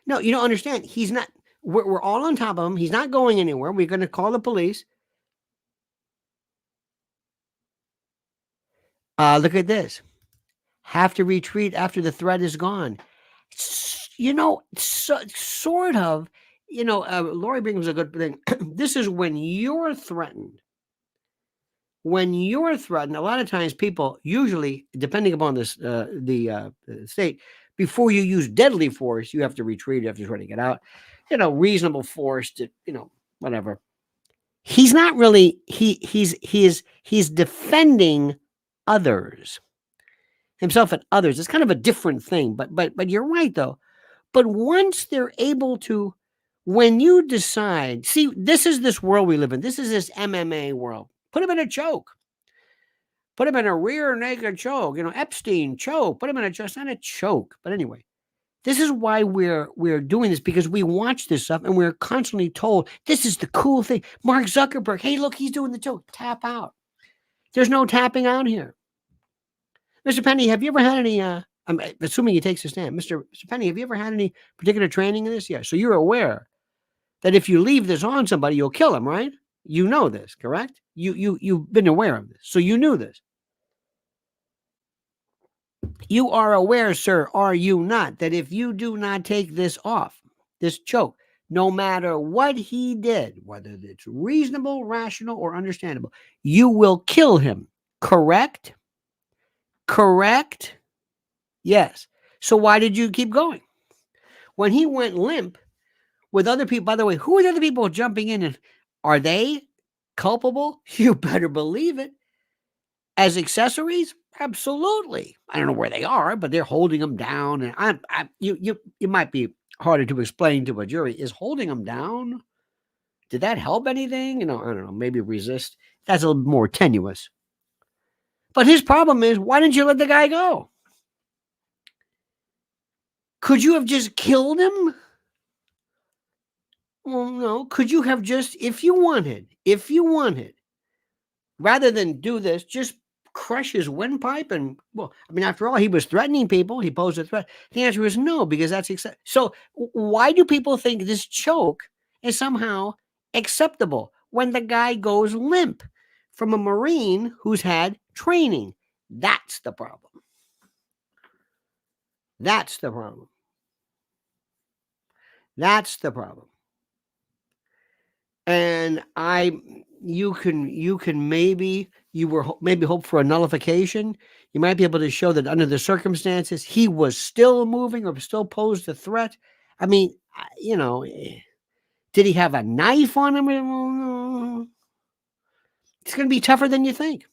you don't understand. He's not. We're all on top of him. He's not going anywhere. We're going to call the police. Look at this. Have to retreat after the threat is gone. Sort of. Lori brings a good thing. This is when you're threatened. When you're threatened, a lot of times people usually, depending upon this, the state, before you use deadly force, you have to retreat. You have to try to get out. Reasonable force to, whatever. He's not really. He's defending others, himself and others. It's kind of a different thing. But you're right though. But once they're able to, when you decide, see, this is this world we live in. This is this MMA world. Put him in a choke. Put him in a rear naked choke. Epstein choke. Put him in a choke. It's not a choke. But anyway, this is why we're doing this, because we watch this stuff and we're constantly told this is the cool thing. Mark Zuckerberg, hey, look, he's doing the choke. Tap out. There's no tapping out here. Mr. Penny, have you ever had any, I'm assuming he takes a stand. Mr. Penny, have you ever had any particular training in this? Yeah. So you're aware that if you leave this on somebody, you'll kill him, right? You know this, correct? You've been aware of this. So you knew this. You are aware, sir, are you not, that if you do not take this off, this choke, no matter what he did, whether it's reasonable, rational, or understandable, you will kill him. Correct? Correct? Yes. So why did you keep going? When he went limp with other people, by the way, who are the other people jumping in? And are they culpable? You better believe it. As accessories? Absolutely. I don't know where they are, but they're holding them down. And you might be harder to explain to a jury. Is holding him down, did that help anything? I don't know, maybe resist. That's a little more tenuous. But his problem is, why didn't you let the guy go? Could you have just killed him? Well, no. Could you have just, if you wanted, rather than do this, just crush his windpipe? And, well, I mean, after all, he was threatening people. He posed a threat. The answer is no, because that's so. Why do people think this choke is somehow acceptable when the guy goes limp from a Marine who's had training? That's the problem. That's the problem. That's the problem. And you can maybe hope for a nullification. You might be able to show that under the circumstances he was still moving or still posed a threat. I mean, did he have a knife on him? It's going to be tougher than you think.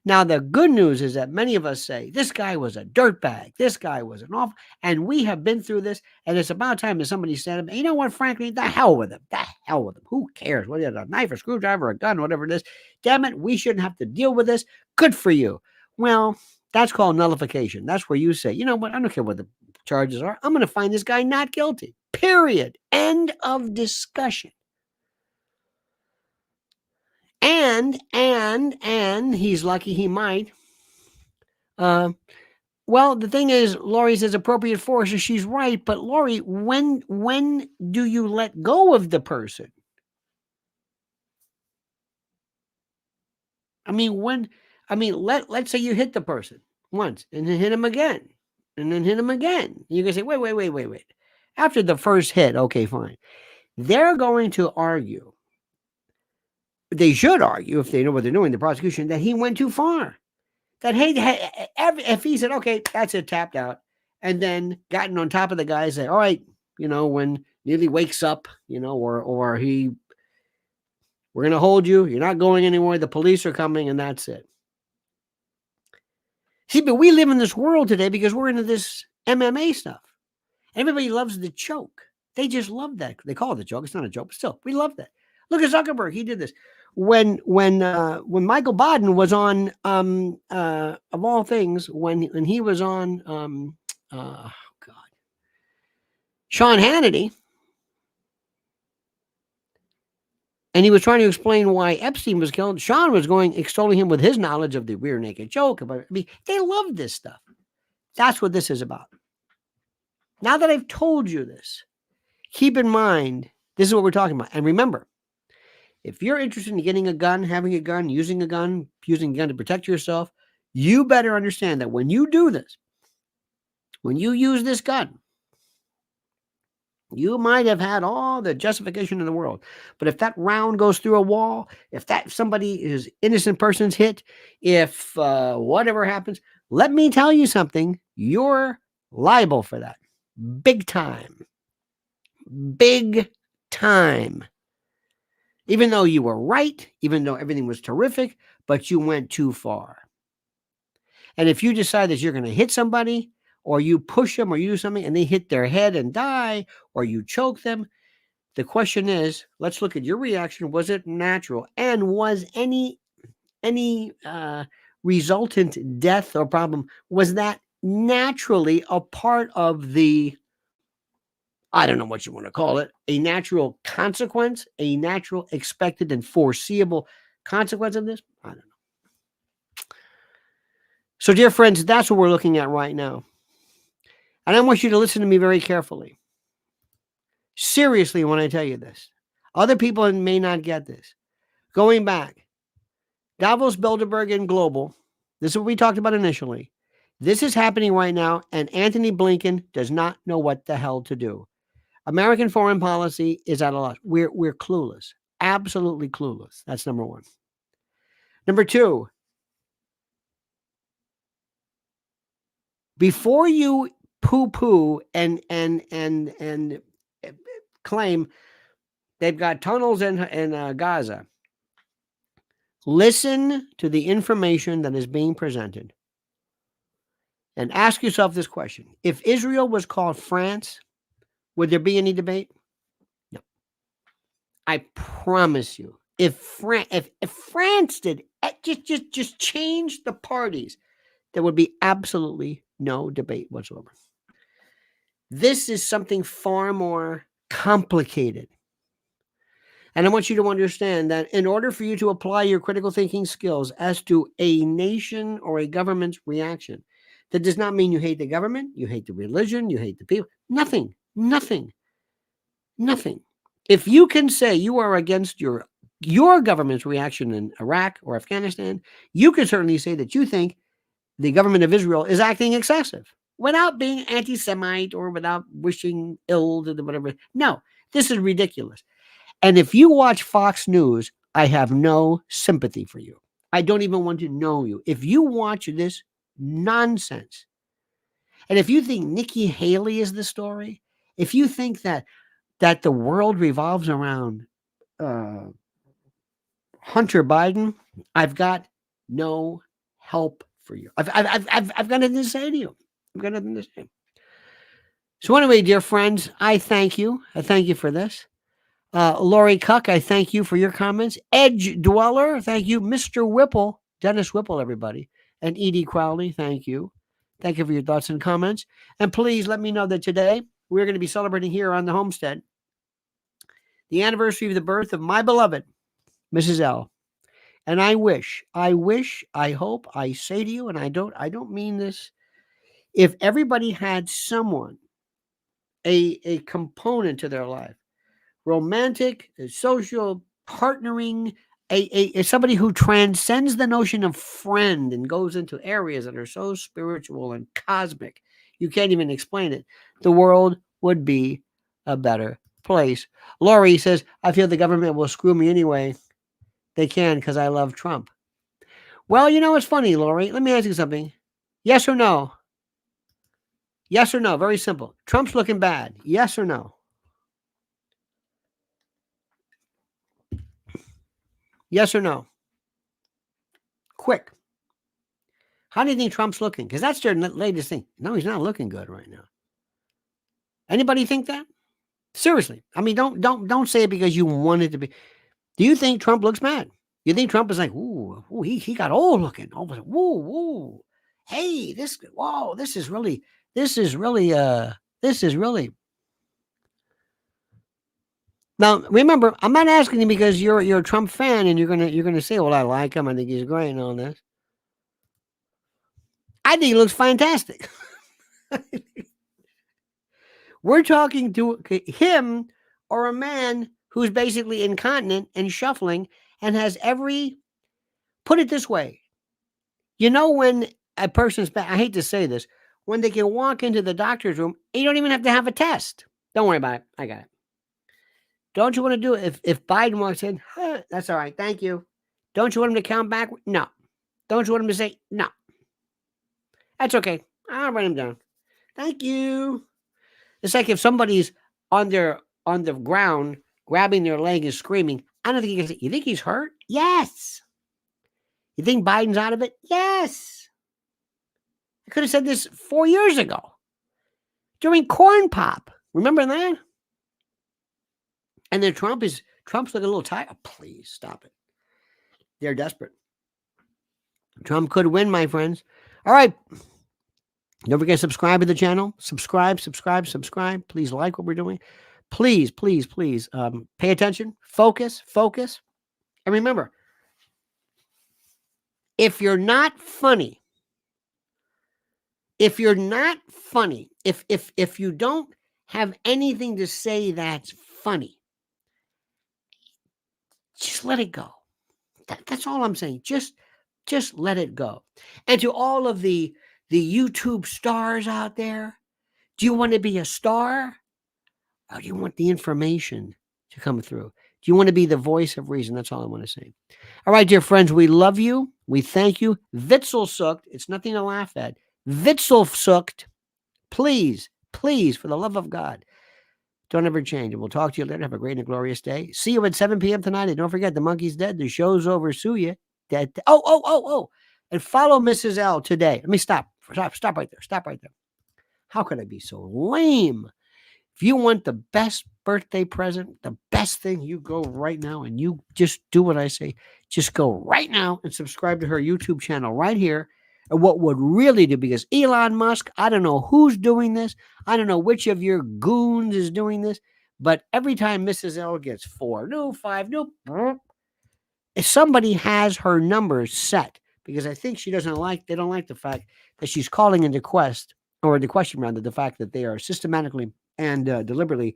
Now, the good news is that many of us say, this guy was a dirtbag. This guy was an awful, and we have been through this, and it's about time that somebody stand up. And you know what, frankly, the hell with him. The hell with him. Who cares? Whether it's a knife, a screwdriver, a gun, whatever it is. Damn it, we shouldn't have to deal with this. Good for you. Well, that's called nullification. That's where you say, you know what, I don't care what the charges are. I'm going to find this guy not guilty. Period. End of discussion. And he's lucky he might. Well, the thing is, Lori says appropriate force, and she's right. But Lori, when do you let go of the person? Let's say you hit the person once and then hit him again and then hit him again. You can say, wait. After the first hit, okay, fine. They're going to argue. They should argue, if they know what they're doing, the prosecution, that he went too far. That, hey, if he said, okay, that's it, tapped out, and then gotten on top of the guy and said, all right, when Neely wakes up, or we're going to hold you, you're not going anywhere, the police are coming, and that's it. See, but we live in this world today because we're into this MMA stuff. Everybody loves the choke. They just love that. They call it a joke. It's not a joke, but still, we love that. Look at Zuckerberg. He did this. When Michael Baden was on, of all things, when he was on, Sean Hannity, and he was trying to explain why Epstein was killed, Sean was extolling him with his knowledge of the rear naked choke. They love this stuff. That's what this is about. Now that I've told you this, keep in mind, this is what we're talking about. And remember, if you're interested in getting a gun, having a gun, using a gun to protect yourself, you better understand that when you do this, when you use this gun, you might have had all the justification in the world. But if that round goes through a wall, if somebody is innocent person's hit, if whatever happens, let me tell you something, you're liable for that. Big time. Big time. Even though you were right, even though everything was terrific, but you went too far. And if you decide that you're going to hit somebody, or you push them, or you do something, and they hit their head and die, or you choke them, the question is, let's look at your reaction. Was it natural? And was any resultant death or problem, was that naturally a part of the, I don't know what you want to call it, a natural consequence, a natural expected and foreseeable consequence of this? I don't know. So, dear friends, that's what we're looking at right now. And I want you to listen to me very carefully. Seriously, when I tell you this. Other people may not get this. Going back, Davos, Bilderberg, and Global, this is what we talked about initially. This is happening right now, and Antony Blinken does not know what the hell to do. American foreign policy is at a loss. We're clueless. Absolutely clueless. That's number one. Number two, before you poo-poo and claim they've got tunnels in Gaza, listen to the information that is being presented and ask yourself this question. If Israel was called France, Would there be any debate? No. I promise you, if France did just change the parties, there would be absolutely no debate whatsoever. This is something far more complicated. And I want you to understand that in order for you to apply your critical thinking skills as to a nation or a government's reaction, that does not mean you hate the government, you hate the religion, you hate the people. Nothing. If you can say you are against your government's reaction in Iraq or Afghanistan, you can certainly say that you think the government of Israel is acting excessive without being anti-Semite or without wishing ill to the whatever. No, this is ridiculous. And if you watch Fox News, I have no sympathy for you. I don't even want to know you. If you watch this nonsense, and if you think Nikki Haley is the story, if you think that the world revolves around Hunter Biden, I've got no help for you. I've got nothing to say to you. I've got nothing to say. So anyway, dear friends, I thank you. I thank you for this. Lori Cuck, I thank you for your comments. Edge Dweller, thank you. Mr. Whipple, Dennis Whipple, everybody. And Edie Crowley, thank you. Thank you for your thoughts and comments. And please let me know that today we're going to be celebrating here on the homestead the anniversary of the birth of my beloved Mrs. L. And I wish, I hope, I say to you, and I don't mean this, if everybody had someone, a component to their life, romantic, social, partnering, somebody who transcends the notion of friend and goes into areas that are so spiritual and cosmic, you can't even explain it, the world would be a better place. Laurie says, I feel the government will screw me anyway. They can because I love Trump. Well, you know, it's funny, Laurie. Let me ask you something. Yes or no? Yes or no? Very simple. Trump's looking bad. Yes or no? Yes or no? Quick. How do you think Trump's looking? Because that's their latest thing. No, he's not looking good right now. Anybody think that? Seriously. I mean, don't say it because you want it to be. Do you think Trump looks bad? You think Trump is like, ooh, he got old looking. Oh, woo. Hey, this is really. Now, remember, I'm not asking you because you're a Trump fan and you're gonna say, well, I like him, I think he's great and all this. I think he looks fantastic. We're talking to him or a man who's basically incontinent and shuffling and has put it this way. You know, when a person's back, I hate to say this, when they can walk into the doctor's room, you don't even have to have a test. Don't worry about it. I got it. Don't you want to do it? If Biden walks in, that's all right. Thank you. Don't you want him to count back? No. Don't you want him to say, no. That's okay. I'll write him down. Thank you. It's like if somebody's on the ground, grabbing their leg and screaming, I don't think you can say, you think he's hurt? Yes. You think Biden's out of it? Yes. I could have said this 4 years ago during Corn Pop. Remember that? And then Trump's looking a little tired. Oh, please stop it. They're desperate. Trump could win, my friends. All right. Don't forget to subscribe to the channel. Subscribe. Please like what we're doing. Please. Pay attention. Focus. And remember, if you're not funny, if you don't have anything to say that's funny, just let it go. That's all I'm saying. Just let it go. And to all of the YouTube stars out there, do you want to be a star? Or do you want the information to come through? Do you want to be the voice of reason? That's all I want to say. All right, dear friends, we love you. We thank you. Witzel sucked. It's nothing to laugh at. Witzel sucked. Please, for the love of God, don't ever change. And we'll talk to you later. Have a great and glorious day. See you at 7 p.m. tonight. And don't forget, the monkey's dead. The show's over. Sue you. Dead. Oh. And follow Mrs. L today. Let me stop. Stop right there. How could I be so lame? If you want the best birthday present, the best thing, you go right now and you just do what I say. Just go right now and subscribe to her YouTube channel right here. And what would really do, because Elon Musk, I don't know who's doing this. I don't know which of your goons is doing this, but every time Mrs. L gets 4, no 5, no, if somebody has her numbers set, because I think they don't like the fact that she's calling into question rather, the fact that they are systematically and deliberately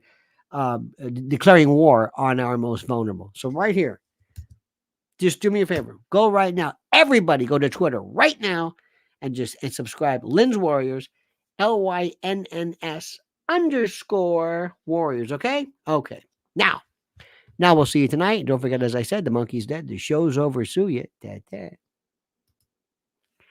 declaring war on our most vulnerable. So right here, just do me a favor. Go right now. Everybody go to Twitter right now and subscribe. Lynn's Warriors, LYNNS_Warriors. Okay? Okay. Now we'll see you tonight. Don't forget, as I said, the monkey's dead. The show's over. Sue you.